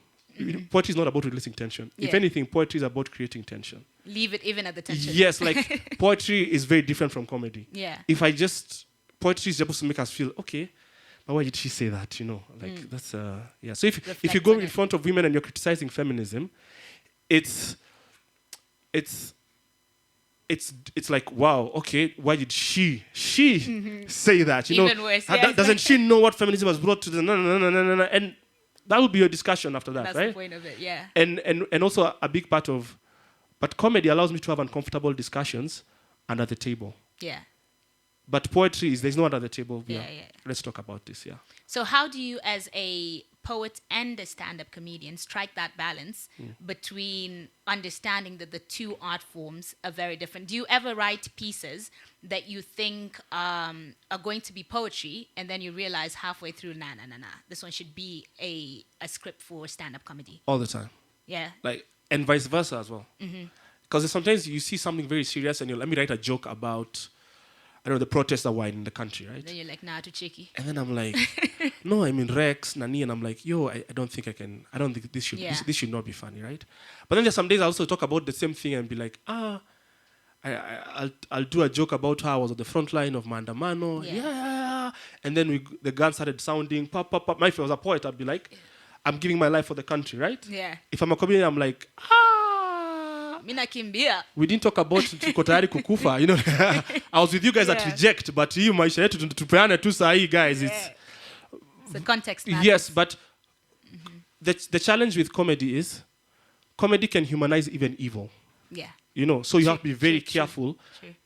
Poetry is not about releasing tension. Yeah. If anything, poetry is about creating tension. Leave it even at the tension. Yes, like poetry is very different from comedy. Yeah. Poetry is supposed to make us feel, okay, but why did she say that? Like that's, yeah. So if you go in front of women and you're criticizing feminism, it's like, wow, okay, why did she say that? Even worse, yes. Doesn't she know what feminism has brought to the no, and that will be your discussion after that, That's right? the point of it, yeah. And also a big part of, but comedy allows me to have uncomfortable discussions under the table. Yeah. But poetry is, there's no one at the table. Yeah. Let's talk about this, yeah. So how do you, as a poet and a stand-up comedian, strike that balance between understanding that the two art forms are very different? Do you ever write pieces that you think are going to be poetry and then you realize halfway through, nah, this one should be a script for stand-up comedy? All the time. Yeah. Like, and vice versa as well. Because sometimes you see something very serious and let me write a joke about, I don't know, the protests that were in the country, right? Then you're like, nah, too cheeky. And then I'm like, no, I'm in Rex, Nani, and I'm like, yo, I don't think I can, I don't think this should not be funny, right? But then there's some days I also talk about the same thing and be like, I'll do a joke about how I was at the front line of Mandamano. Yeah. And then the gun started sounding, pop, pop, pop. If I was a poet, I'd be like, I'm giving my life for the country, right? Yeah. If I'm a comedian, I'm like, Mina kimbia. We didn't talk about tuko tayari kukufa, I was with you guys at Reject, but you maisha yetu tupeane tu sahi, guys. It's the context matters. Yes, but the challenge with comedy is comedy can humanize even evil. Yeah. So you have to be very careful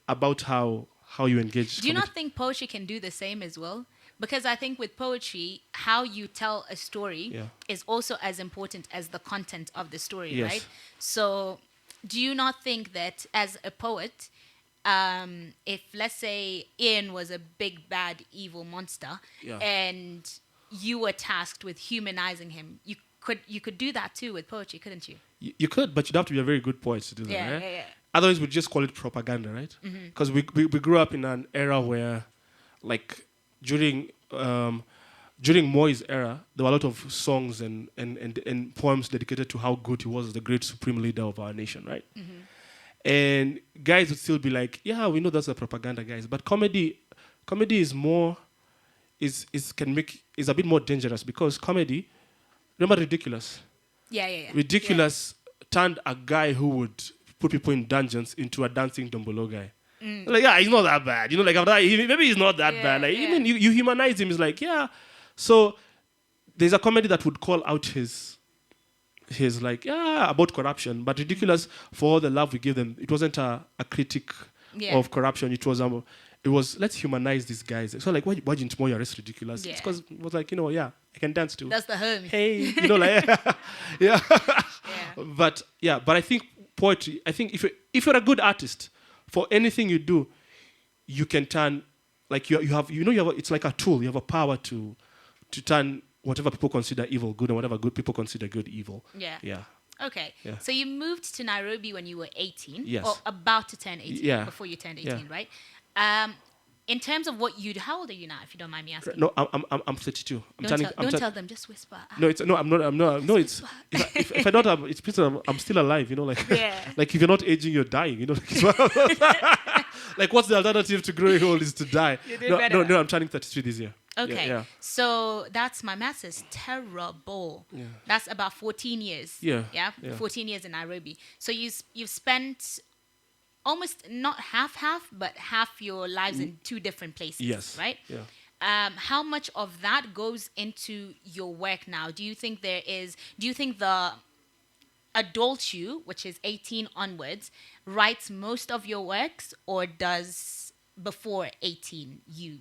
about how you engage. Do you not think poetry can do the same as well? Because I think with poetry, how you tell a story is also as important as the content of the story, right? So do you not think that as a poet, if, let's say, Ian was a big, bad, evil monster, and you were tasked with humanizing him, you could do that too with poetry, couldn't you? You could, but you'd have to be a very good poet to do that, right? Yeah. Otherwise, we'd just call it propaganda, right? Because we grew up in an era where, like, during Moi's era, there were a lot of songs and poems dedicated to how good he was as the great supreme leader of our nation, right? And guys would still be like, yeah, we know that's a propaganda, guys. But comedy is more, is a bit more dangerous because comedy, remember Ridiculous? Yeah. Ridiculous turned a guy who would put people in dungeons into a dancing dombolo guy. Like, yeah, he's not that bad. You know, like, maybe he's not that bad. Like, even you humanize him, it's like, yeah. So there's a comedy that would call out his like, yeah, about corruption. But Ridiculous, for all the love we give them, it wasn't a critic of corruption. It was let's humanize these guys. So like, why didn't more arrest Ridiculous? It's because it was like, I can dance too. That's the homie. Hey, like, yeah. But I think poetry, I think if you're a good artist, for anything you do, you can turn, like you have it's like a tool. You have a power to turn whatever people consider evil good and whatever good people consider good evil. Yeah. Okay. Yeah. So you moved to Nairobi when you were 18. Yes. Or about to turn 18. Yeah. Before you turned 18, right? In terms of what you do, how old are you now, if you don't mind me asking? No, I'm 32. Don't tell them, just whisper. No, I'm not. No, it's if I don't have, it's because I'm still alive. Like like if you're not aging, you're dying. Like what's the alternative to growing old is to die. No, I'm turning 33 this year. Okay. Yeah. So that's my maths is terrible. Yeah. That's about 14 years. Yeah. 14 years in Nairobi. So you've spent almost not half, but half your lives in two different places. Yes. Right? Yeah. How much of that goes into your work now? Do you think the adult you, which is 18 onwards, writes most of your works, or does before 18 you?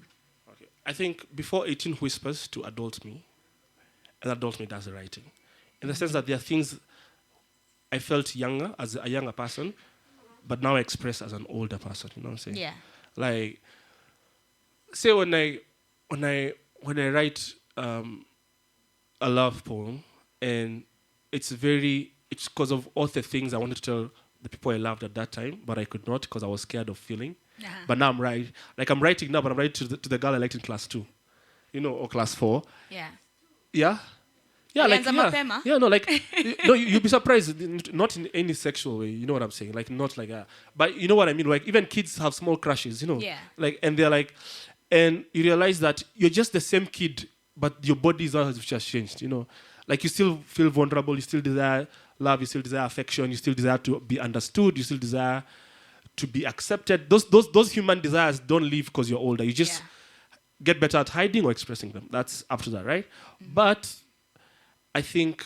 Okay. I think before 18 whispers to adult me, and adult me does the writing. In the sense that there are things I felt younger as a younger person, but now express as an older person. You know what I'm saying? Yeah. Like, say when I write a love poem, and it's because of all the things I wanted to tell the people I loved at that time, but I could not because I was scared of feeling. Uh-huh. But now I'm writing now, but I'm writing to the girl I liked in class 2, or class 4. Yeah. Yeah. Yeah, you'll be surprised. Not in any sexual way, you know what I'm saying? Like, not like that. But you know what I mean? Like, even kids have small crushes, Yeah. Like, and they're like, and you realize that you're just the same kid, but your bodies have just changed, Like, you still feel vulnerable, you still desire love, you still desire affection, you still desire to be understood, you still desire to be accepted. Those human desires don't leave because you're older. You just get better at hiding or expressing them. That's up to that, right? Mm-hmm. But I think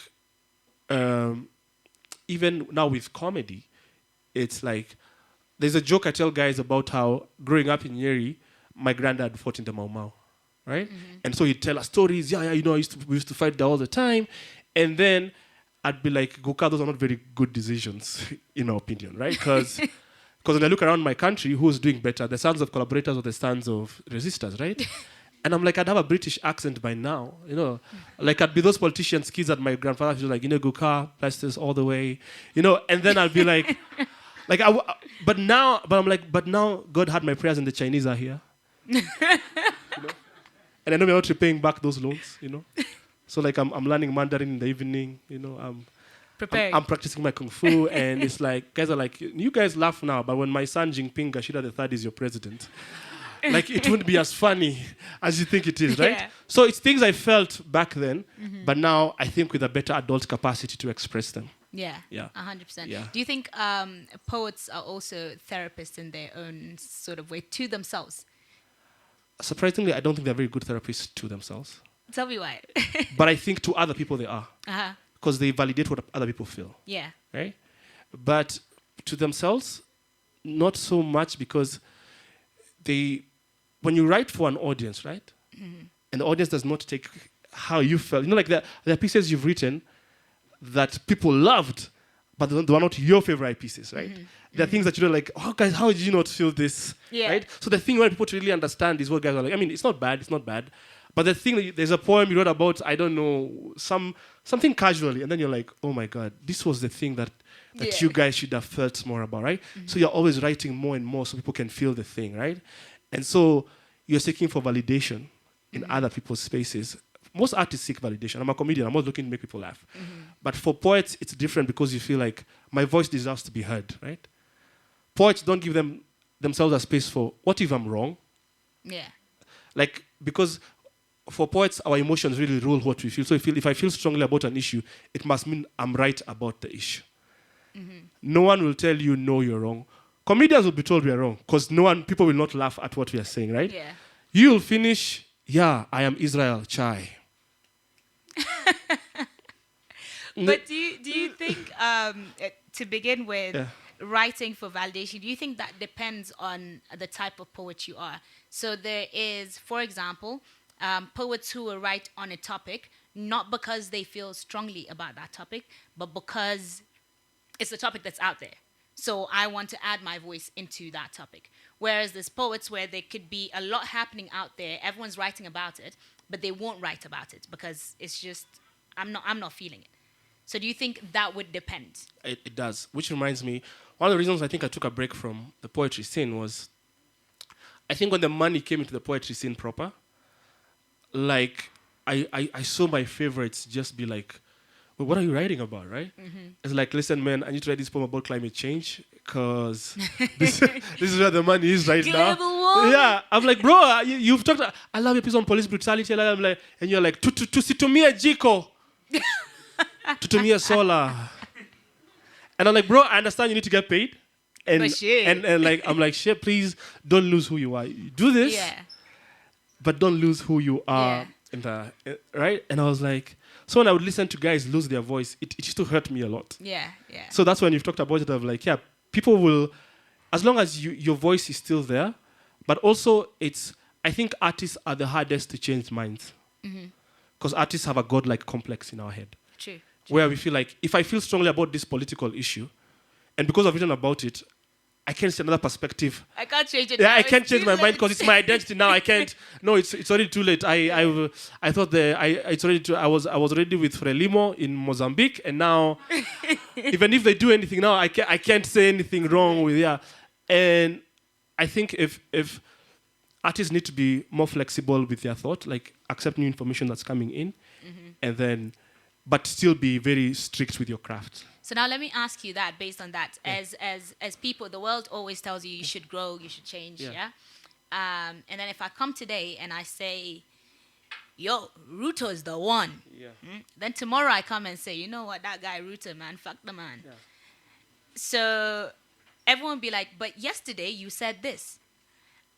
even now with comedy, it's like there's a joke I tell guys about how growing up in Nyeri, my granddad fought in the Mau Mau, right? Mm-hmm. And so he'd tell us stories. Yeah, we used to fight there all the time. And then I'd be like, Goka, those are not very good decisions, in our opinion, right? Because when I look around my country, who's doing better, the sons of collaborators or the sons of resistors, right? And I'm like, I'd have a British accent by now, Like, I'd be those politicians' kids that my grandfather was like, Guka, Plasters all the way, And then I'd be like, but now God had my prayers and the Chinese are here. And I know we're not repaying back those loans, So, like, I'm learning Mandarin in the evening, I'm practicing my Kung Fu, and it's like, guys are like, you guys laugh now, but when my son Jinping Ngachira III is your president, like, it wouldn't be as funny as you think it is, right? Yeah. So it's things I felt back then, but now I think with a better adult capacity to express them. Yeah. 100%. Yeah. Do you think poets are also therapists in their own sort of way to themselves? Surprisingly, I don't think they're very good therapists to themselves. Tell me why. But I think to other people they are. Uh-huh. Because they validate what other people feel. Yeah. Right? But to themselves, not so much, because when you write for an audience, right? Mm-hmm. And the audience does not take how you felt. Like there are pieces you've written that people loved, but they were not your favorite pieces, right? Mm-hmm. There are things that like, oh, guys, how did you not feel this? Yeah. Right? So the thing when people to really understand is what guys are like. I mean, it's not bad. But the thing, there's a poem you wrote about, I don't know, something casually, and then you're like, oh my God, this was the thing that you guys should have felt more about, right? Mm-hmm. So you're always writing more and more so people can feel the thing, right? And so you're seeking for validation in other people's spaces. Most artists seek validation. I'm a comedian. I'm not looking to make people laugh. Mm-hmm. But for poets, it's different because you feel like my voice deserves to be heard, right? poets don't give themselves a space for, what if I'm wrong? Yeah. Like, because for poets, our emotions really rule what we feel. So if I feel strongly about an issue, it must mean I'm right about the issue. No one will tell you, no, you're wrong. Comedians will be told we are wrong because people will not laugh at what we are saying, right? Yeah. You'll finish, yeah, I am Israel, chai. But do you think, to begin with, Yeah. writing for validation, do you think that depends on the type of poet you are? So there is, for example, poets who will write on a topic, not because they feel strongly about that topic, but because it's a topic that's out there. So I want to add my voice into that topic. Whereas there's poets where there could be a lot happening out there, everyone's writing about it, but they won't write about it because it's just, I'm not feeling it. So do you think that would depend? It does. Which reminds me, one of the reasons I think I took a break from the poetry scene was, I think when the money came into the poetry scene proper, like, I saw my favorites just be like, well, what are you writing about, right? It's like, listen, man, I need to write this poem about climate change because this is where the money is right now. Yeah, I'm like, bro, you've talked. I love your piece on police brutality. I'm like, and you're like, tusitumia jiko, tutumia solar, and I'm like, bro, I understand you need to get paid, and like, I'm like, shit, please don't lose who you are. Do this, but don't lose who you are. Right? And I was like, so when I would listen to guys lose their voice, it used to hurt me a lot. Yeah. So that's when you've talked about it of like, yeah, people will, as long as your voice is still there, but also I think artists are the hardest to change minds. Because artists have a godlike complex in our head. True. Where we feel like, if I feel strongly about this political issue, and because I've written about it, I can't see another perspective. I can't change it. Yeah, I can't change my mind because it's my identity now. I can't. No, it's already too late. I thought it's already. I was already with Frelimo in Mozambique, and now, even if they do anything now, I can't say anything wrong with And I think if artists need to be more flexible with their thought, like accept new information that's coming in, and then, but still be very strict with your craft. So now let me ask you that based on that. As people, the world always tells you should grow, you should change, and then if I come today and I say, yo, Ruto is the one, then tomorrow I come and say, you know what, that guy Ruto, man, fuck the man. Yeah. So everyone will be like, but yesterday you said this.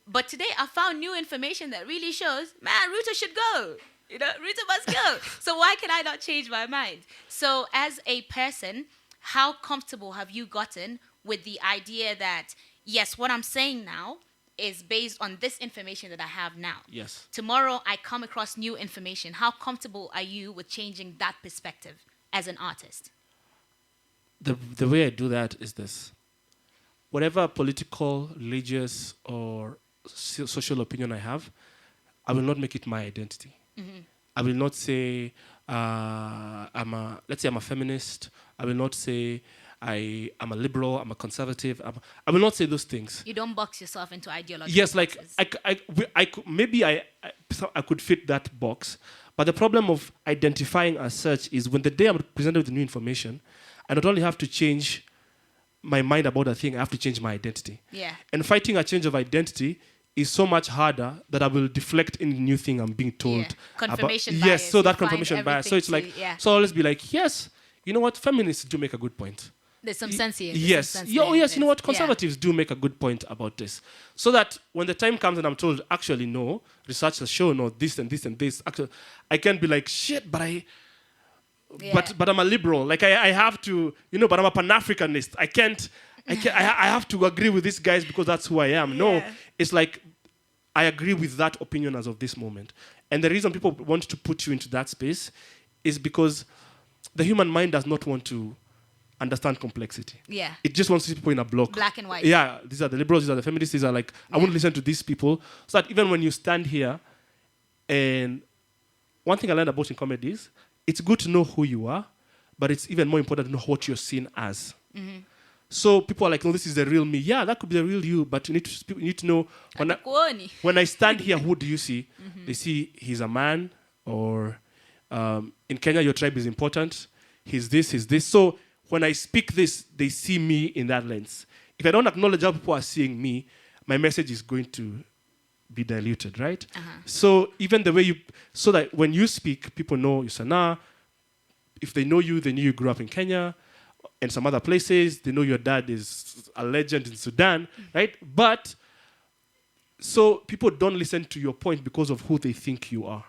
But today I found new information that really shows, man, Ruto should go. You know, Ruto must go. So why can I not change my mind? So as a person, how comfortable have you gotten with the idea that, yes, what I'm saying now is based on this information that I have now? Yes. Tomorrow I come across new information. How comfortable are you with changing that perspective as an artist? The way I do that is this. Whatever political, religious, or social opinion I have, I will not make it my identity. I will not say let's say I'm a feminist. I will not say I'm a liberal, I'm a conservative. I will not say those things. You don't box yourself into ideology. Yes, like I could, maybe I could fit that box. But the problem of identifying as such is when the day I'm presented with new information, I not only have to change my mind about a thing, I have to change my identity. Yeah. And fighting a change of identity is so much harder that I will deflect in the new thing I'm being told. Yeah. Confirmation bias. Yes, so that confirmation bias. So it's like, so I'll always be like, yes, you know what, feminists do make a good point. There's some sense here. Yes. Yes, you know what, conservatives do make a good point about this. So that when the time comes and I'm told, actually, no, research has shown, no, this and this and this, actually, I can't be like, shit, but I'm a liberal. Like, I have to, but I'm a Pan-Africanist. I have to agree with these guys because that's who I am. Yeah. No, it's like I agree with that opinion as of this moment. And the reason people want to put you into that space is because the human mind does not want to understand complexity. Yeah. It just wants to see people in a block. Black and white. Yeah, these are the liberals, these are the feminists, these are like, I won't listen to these people. So that even when you stand here, and one thing I learned about in comedy is, it's good to know who you are, but it's even more important to know what you're seen as. So people are like, no, this is the real me. Yeah, that could be the real you, but you need to know, when I stand here, who do you see? They see he's a man, or in Kenya, your tribe is important. He's this. So when I speak this, they see me in that lens. if I don't acknowledge how people are seeing me, my message is going to be diluted, right? So even the way so that when you speak, people know you're Sanna. If they know you, they knew you grew up in Kenya and some other places. They know your dad is a legend in Sudan, right? But so people don't listen to your point because of who they think you are.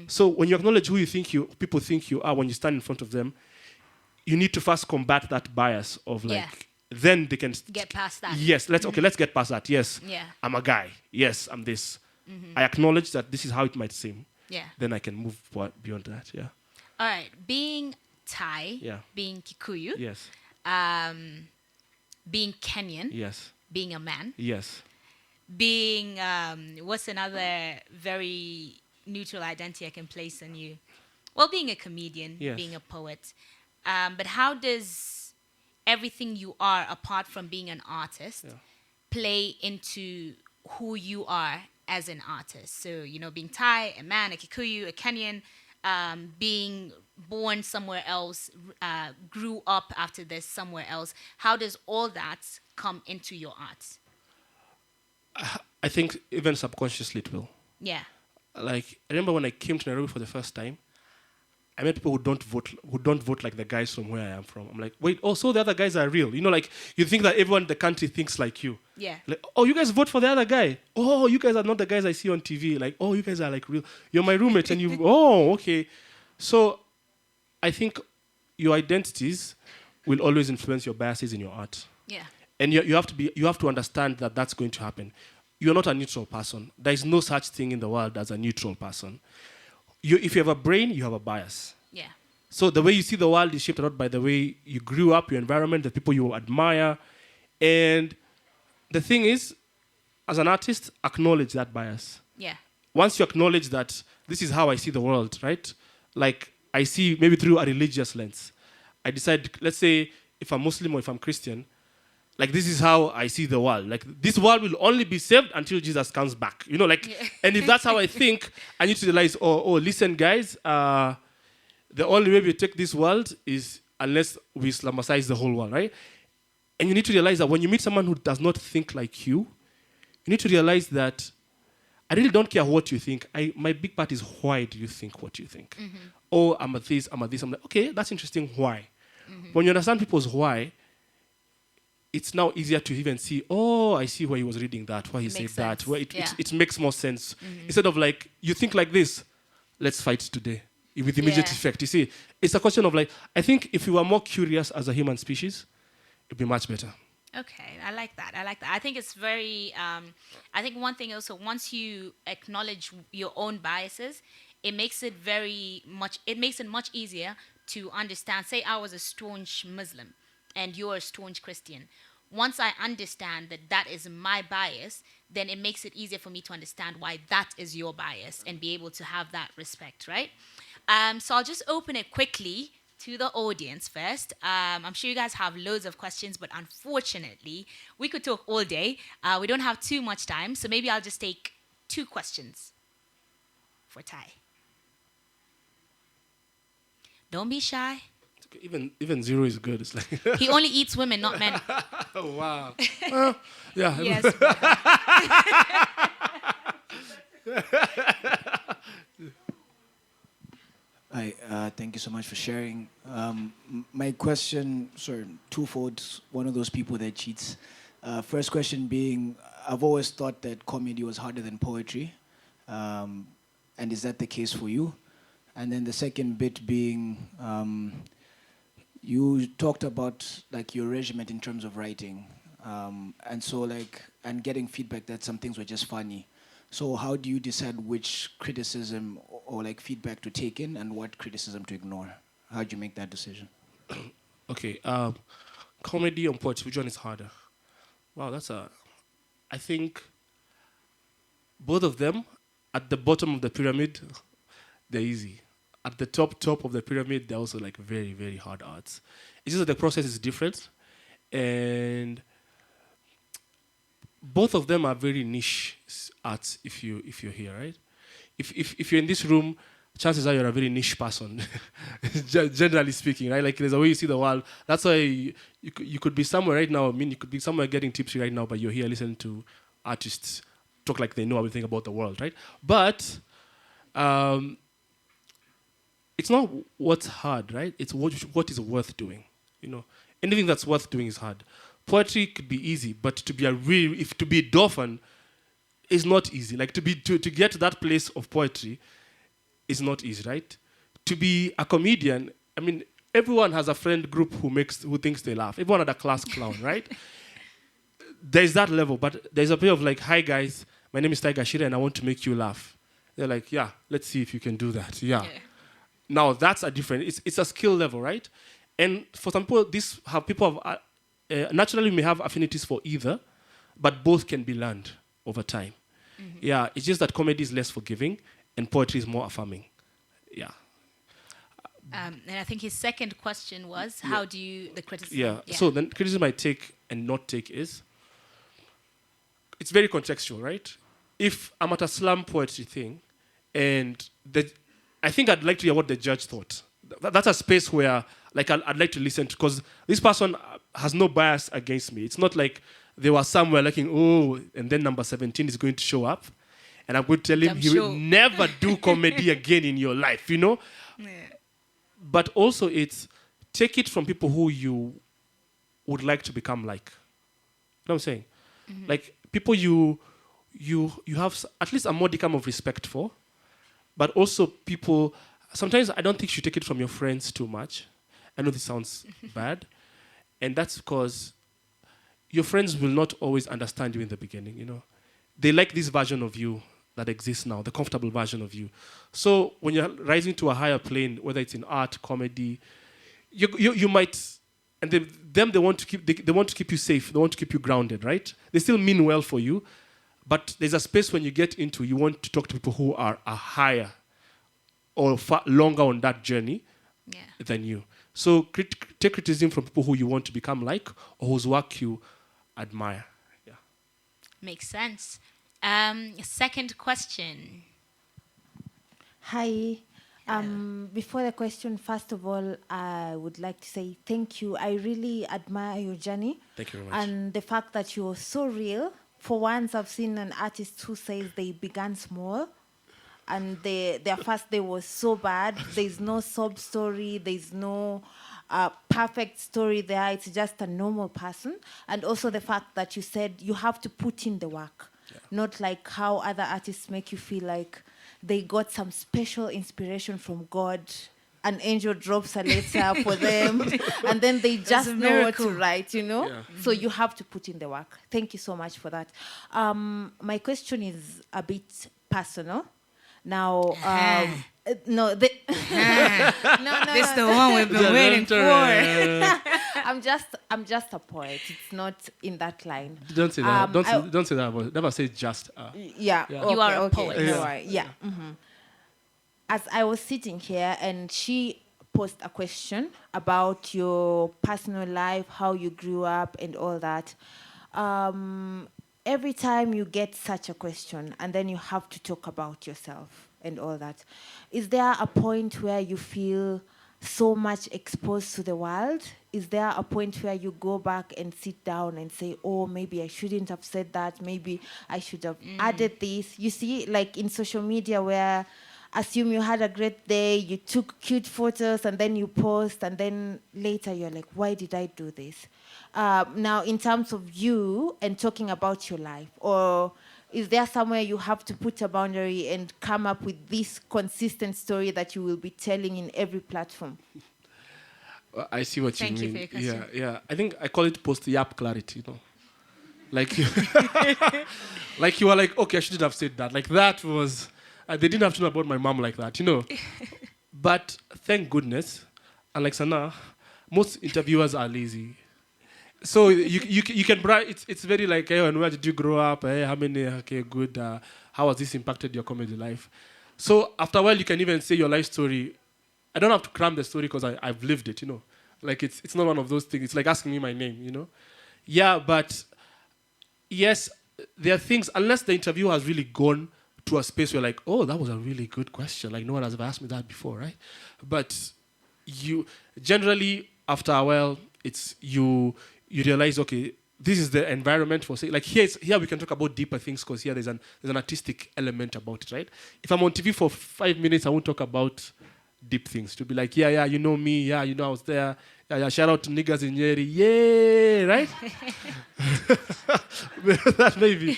So when you acknowledge who people think you are, when you stand in front of them, you need to first combat that bias of like, then they can get past that. Yes, let's get past that. Yes, I'm a guy. Yes, I'm this. I acknowledge that this is how it might seem. Yeah. Then I can move beyond that. Yeah. All right. Being Thai, being Kikuyu, Yes. Being Kenyan, Yes. being a man, Yes. being what's another very neutral identity I can place on you? Well, being a comedian, being a poet. But how does everything you are, apart from being an artist, play into who you are as an artist? So, being Thai, a man, a Kikuyu, a Kenyan, being born somewhere else, grew up after this somewhere else. How does all that come into your art? I think even subconsciously it will. Yeah. Like, I remember when I came to Nairobi for the first time, I met people who don't vote like the guys from where I am from. I'm like, wait, so the other guys are real. Like, you think that everyone in the country thinks like you. Yeah. Like, oh, you guys vote for the other guy. Oh, you guys are not the guys I see on TV. Like, oh, you guys are like real. You're my roommate and you, oh, okay. So I think your identities will always influence your biases in your art. Yeah. And you have to understand that that's going to happen. You're not a neutral person. There is no such thing in the world as a neutral person. If you have a brain, you have a bias. Yeah. So the way you see the world is shaped a lot by the way you grew up, your environment, the people you admire. And the thing is, as an artist, acknowledge that bias. Yeah. Once you acknowledge that this is how I see the world, right? Like, I see maybe through a religious lens. I decide, let's say, if I'm Muslim or if I'm Christian, like, this is how I see the world. Like, this world will only be saved until Jesus comes back. And if that's how I think, I need to realize, listen, guys, the only way we take this world is unless we Islamicize the whole world, right? And you need to realize that when you meet someone who does not think like you need to realize that I really don't care what you think. My big part is, why do you think what you think? Oh, I'm a this. I'm like, okay, that's interesting. Why? When you understand people's why, it's now easier to even see, I see why he was reading that, why he said that. Where it makes more sense. Instead of like, you think like this, let's fight today with immediate effect. You see, it's a question of like, I think if we were more curious as a human species, it'd be much better. Okay, I like that. I think it's very, I think one thing also, once you acknowledge your own biases, it makes it much easier to understand. Say I was a staunch Muslim and you're a staunch Christian. Once I understand that is my bias, then it makes it easier for me to understand why that is your bias and be able to have that respect, right? So I'll just open it quickly to the audience first. I'm sure you guys have loads of questions, but unfortunately, we could talk all day. We don't have too much time, so maybe I'll just take 2 questions for Ty. Don't be shy. Even 0 is good. It's like he only eats women, not men. Oh, wow. Yeah. Yes. Hi, thank you so much for sharing. My question, twofold. One of those people that cheats. First question being, I've always thought that comedy was harder than poetry. And is that the case for you? And then the second bit being, you talked about like your regiment in terms of writing, and getting feedback that some things were just funny. So how do you decide which criticism or like feedback to take in and what criticism to ignore? How do you make that decision? Okay, comedy and poetry, which one is harder? Wow, I think both of them at the bottom of the pyramid, they're easy. At the top of the pyramid, they're also like very, very hard arts. It's just that the process is different, and both of them are very niche arts. If you're here, right? If you're in this room chances are you're a very niche person, generally speaking, right? Like there's a way you see the world. That's why you could be somewhere right now. I mean, you could be somewhere getting tipsy right now, but you're here listening to artists talk like they know everything about the world, right? But it's not what's hard, right? It's what is worth doing. You know, anything that's worth doing is hard. Poetry could be easy, but to be a dolphin is not easy. Like to get to that place of poetry is not easy, right? To be a comedian, I mean, everyone has a friend group who thinks they laugh. Everyone had a class clown, right? There's that level, but there's a bit of like, hi guys, my name is Ngachira and I want to make you laugh. They're like, yeah, let's see if you can do that. Yeah. Now that's a different. It's a skill level, right? And for some people, naturally may have affinities for either, but both can be learned over time. Mm-hmm. Yeah, it's just that comedy is less forgiving and poetry is more affirming. Yeah. And I think his second question was, how do you, the criticism? Yeah. So the criticism I take and not take is, it's very contextual, right? If I'm at a slam poetry thing, and I think I'd like to hear what the judge thought. That's a space where, like, I'd like to listen to, because this person has no bias against me. It's not like they were somewhere looking, and then number 17 is going to show up, and I'm going to tell him he will never do comedy again in your life, you know? Yeah. But also it's, take it from people who you would like to become like. You know what I'm saying? Mm-hmm. Like, people you have at least a modicum of respect for, but also people, sometimes I don't think you should take it from your friends too much. I know this sounds bad, and that's because your friends will not always understand you in the beginning, you know. They like this version of you that exists now, the comfortable version of you. So when you're rising to a higher plane, whether it's in art, comedy, you might, and they want to keep you safe, they want to keep you grounded, right? They still mean well for you, but there's a space when you get into, you want to talk to people who are a higher or far longer on that journey than you. So take criticism from people who you want to become like, or whose work you admire. Yeah. Makes sense. Second question. Hi. Before the question, first of all, I would like to say thank you. I really admire your journey. Thank you very much. And the fact that you're so real. For once, I've seen an artist who says they began small and their first day was so bad. There's no sob story. There's no perfect story there. It's just a normal person. And also the fact that you said you have to put in the work. Yeah. Not like how other artists make you feel like they got some special inspiration from God. An angel drops a letter for them, and then they just know what to write, you know? Yeah. So you have to put in the work. Thank you so much for that. My question is a bit personal. Now, no, this is the one we've been waiting for. I'm just a poet. It's not in that line. Don't say that. Don't say that. Never say just. Yeah. Okay, you are a poet. Yeah. Mm-hmm. As I was sitting here and she posed a question about your personal life, how you grew up and all that. Every time you get such a question and then you have to talk about yourself and all that, is there a point where you feel so much exposed to the world? Is there a point where you go back and sit down and say, oh, maybe I shouldn't have said that, maybe I should have added this? You see, like in social media where assume you had a great day, you took cute photos and then you post and then later you're like, why did I do this? Now, in terms of you and talking about your life, or is there somewhere you have to put a boundary and come up with this consistent story that you will be telling in every platform? I see what you mean. Thank you for your question. Yeah. I think I call it post-yap clarity, you know. Like you, like you were like, okay, I shouldn't have said that. Like that was... they didn't have to know about my mom like that, you know. But thank goodness, unlike Sanna, most interviewers are lazy. So you can brag. It's very like, hey, and where did you grow up? Hey, how many? Okay, good. How has this impacted your comedy life? So after a while, you can even say your life story. I don't have to cram the story because I've lived it, you know. Like it's not one of those things. It's like asking me my name, you know. Yeah, but yes, there are things, unless the interview has really gone to a space where like, oh, that was a really good question. Like no one has ever asked me that before, right? But you generally after a while, it's you realize, okay, this is the environment for say like here we can talk about deeper things because here there's an artistic element about it, right? If I'm on TV for 5 minutes, I won't talk about deep things. To be like, yeah, you know me, yeah, you know I was there, yeah, shout out to niggas in Nyeri, yeah, right? That maybe.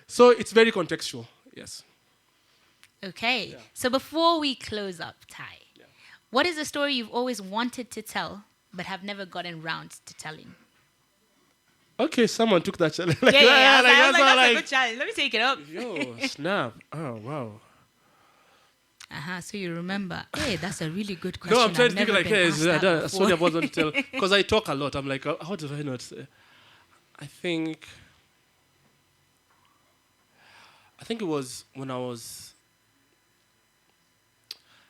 So it's very contextual, yes. Okay. Yeah. So before we close up, Ty, what is a story you've always wanted to tell but have never gotten round to telling? Okay, someone took that challenge. I was like, that's like, a good challenge. Let me take it up. yo, snap. Oh, wow. So you remember. Hey, that's a really good question. No, I'm trying to think I've like, never hey, been asked that sorry, I before. wasn't tell. Because I talk a lot. I'm like, how do I not say? I think it was when I was,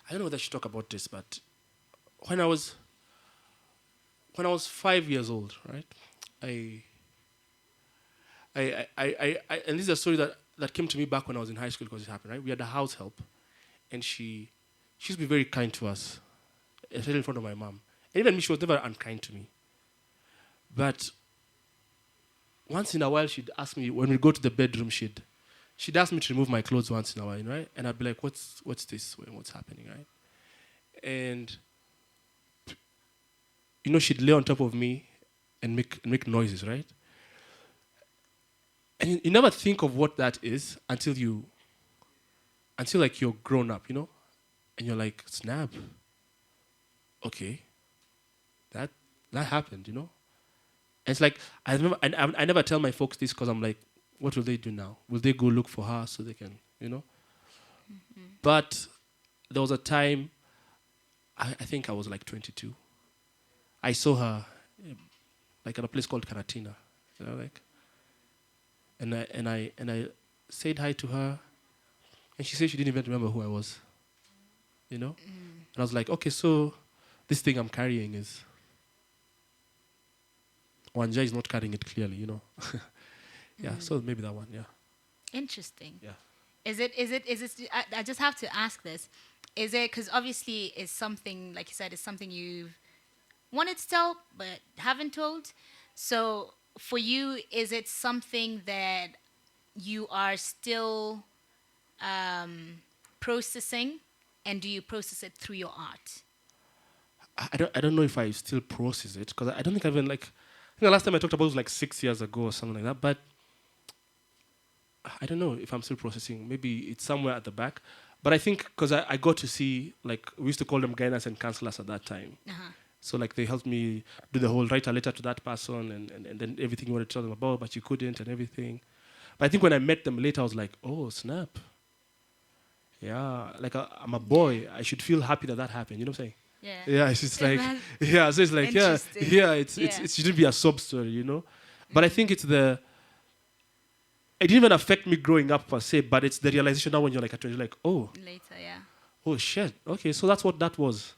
I don't know whether I should talk about this, but when I was 5 years old, right? And this is a story that came to me back when I was in high school because it happened, right? We had a house help, and she used to be very kind to us, especially in front of my mom. And even me, she was never unkind to me. But once in a while, she'd ask me, when we go to the bedroom, she'd ask me to remove my clothes once in a while, right? And I'd be like, what's this? What's happening, right? And, she'd lay on top of me and make noises, right? And you never think of what that is until like you're grown up, and you're like, snap. Okay, that happened, And it's like I never tell my folks this because I'm like, what will they do now? Will they go look for her so they can, Mm-hmm. But there was a time, I think I was like 22. I saw her, like at a place called Karatina, like. And I said hi to her, and she said she didn't even remember who I was, And I was like, okay, so this thing I'm carrying is Wanja is not carrying it clearly, Yeah, so maybe that one, yeah. Interesting. Yeah. Is it, I just have to ask this. Is it, because obviously it's something, like you said, it's something you've wanted to tell but haven't told. So for you, is it something that you are still processing, and do you process it through your art? I don't know if I still process it because I don't think I think the last time I talked about it was like 6 years ago or something like that. But I don't know if I'm still processing. Maybe it's somewhere at the back. But I think because I got to see, like, we used to call them guidance and counselors at that time. Uh-huh. So like they helped me do the whole write a letter to that person and then everything you wanted to tell them about, but you couldn't and everything. But I think when I met them later, I was like, oh, snap. Yeah, like I'm a boy. I should feel happy that happened. You know what I'm saying? Yeah. Yeah, it's just like, yeah, so it's like, Interesting. it shouldn't be a sob story, But I think it didn't even affect me growing up per se, but it's the realization now when you're like a 20, you're like, oh. Later, yeah. Oh, shit. Okay, so that's what that was.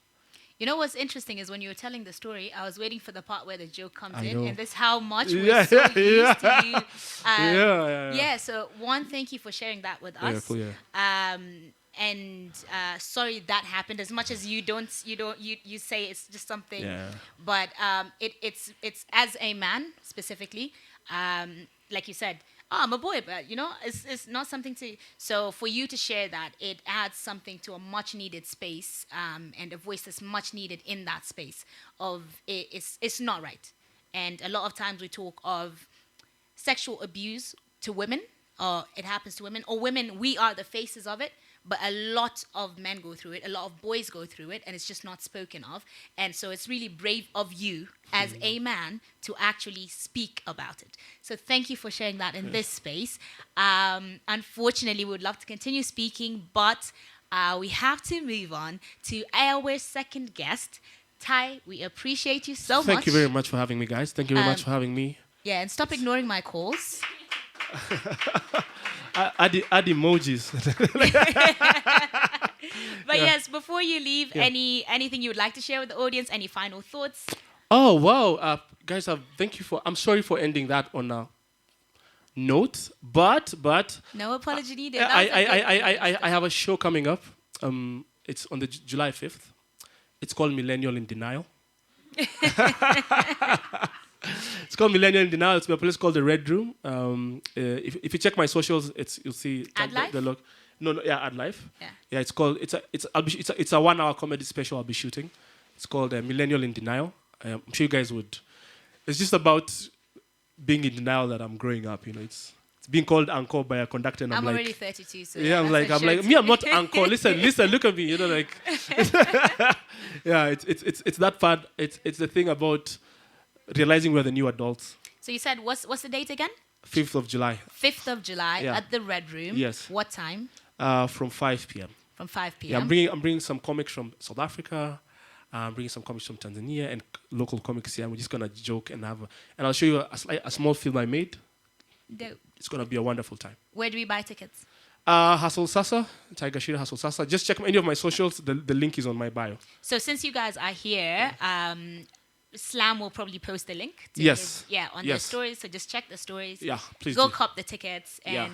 You know what's interesting is when you were telling the story, I was waiting for the part where the joke comes I in, know. and this how much we're so used to you. Yeah. So one, thank you for sharing that with us. Yeah, cool, yeah. And sorry that happened. As much as you say it's just something, Yeah. but it's as a man specifically, like you said. Oh, I'm a boy, but it's not something to. So for you to share that, it adds something to a much needed space, and a voice that's much needed in that space. It's not right, and a lot of times we talk of sexual abuse to women, or it happens to women, or women. We are the faces of it, but a lot of men go through it, a lot of boys go through it, and it's just not spoken of. And so it's really brave of you as a man to actually speak about it. So thank you for sharing that in this space. Unfortunately, we would love to continue speaking, but we have to move on to our second guest. Ty, we appreciate you so much. Thank you very much for having me, guys. Thank you very much for having me. Yeah, and stop ignoring my calls. Add emojis. But yes, before you leave, anything you would like to share with the audience? Any final thoughts? Oh, wow. Guys, thank you I'm sorry for ending that on a note, but No apology needed. I have a show coming up. It's on the July 5th. It's called Millennial in Denial. It's called Millennial in Denial. It's by a place called the Red Room. If you check my socials, you'll see Ad Life? the look. No, yeah, Ad Life. Yeah. Yeah, it's called. It's a 1 hour comedy special I'll be shooting. It's called Millennial in Denial. I'm sure you guys would. It's just about being in denial that I'm growing up. It's being called uncle by a conductor, and I'm like, already 32, so yeah, I'm that's like, me, I'm not uncle. Listen, look at me. Like, yeah, it's that part. It's the thing about realizing we're the new adults. So you said what's the date again? 5th of July. 5th of July Yeah. at the Red Room. Yes. What time? From 5 p.m. From 5 p.m. Yeah, I'm bringing some comics from South Africa. I'm bringing some comics from Tanzania and local comics here. And we're just gonna joke and and I'll show you a small film I made. Dope. It's gonna be a wonderful time. Where do we buy tickets? Hustle Sasa, Ngachira Hustle Sasa. Just check any of my socials. The link is on my bio. So since you guys are here, Slam will probably post the link. To Yes. on Yes. the stories. So just check the stories. Yeah, please Go do. cop the tickets Yeah.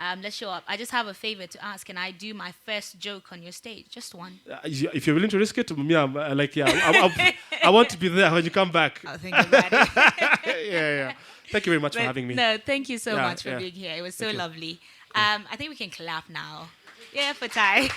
and let's show up. I just have a favor to ask. Can I do my first joke on your stage? Just one. If you're willing to risk it, me, I'm like, yeah, I want to be there when you come back. I'll think about it. Yeah. Thank you very much for having me. No, thank you so Yeah, much for yeah. being here. It was so Thank you. lovely. I think we can clap now. Yeah, for Ty.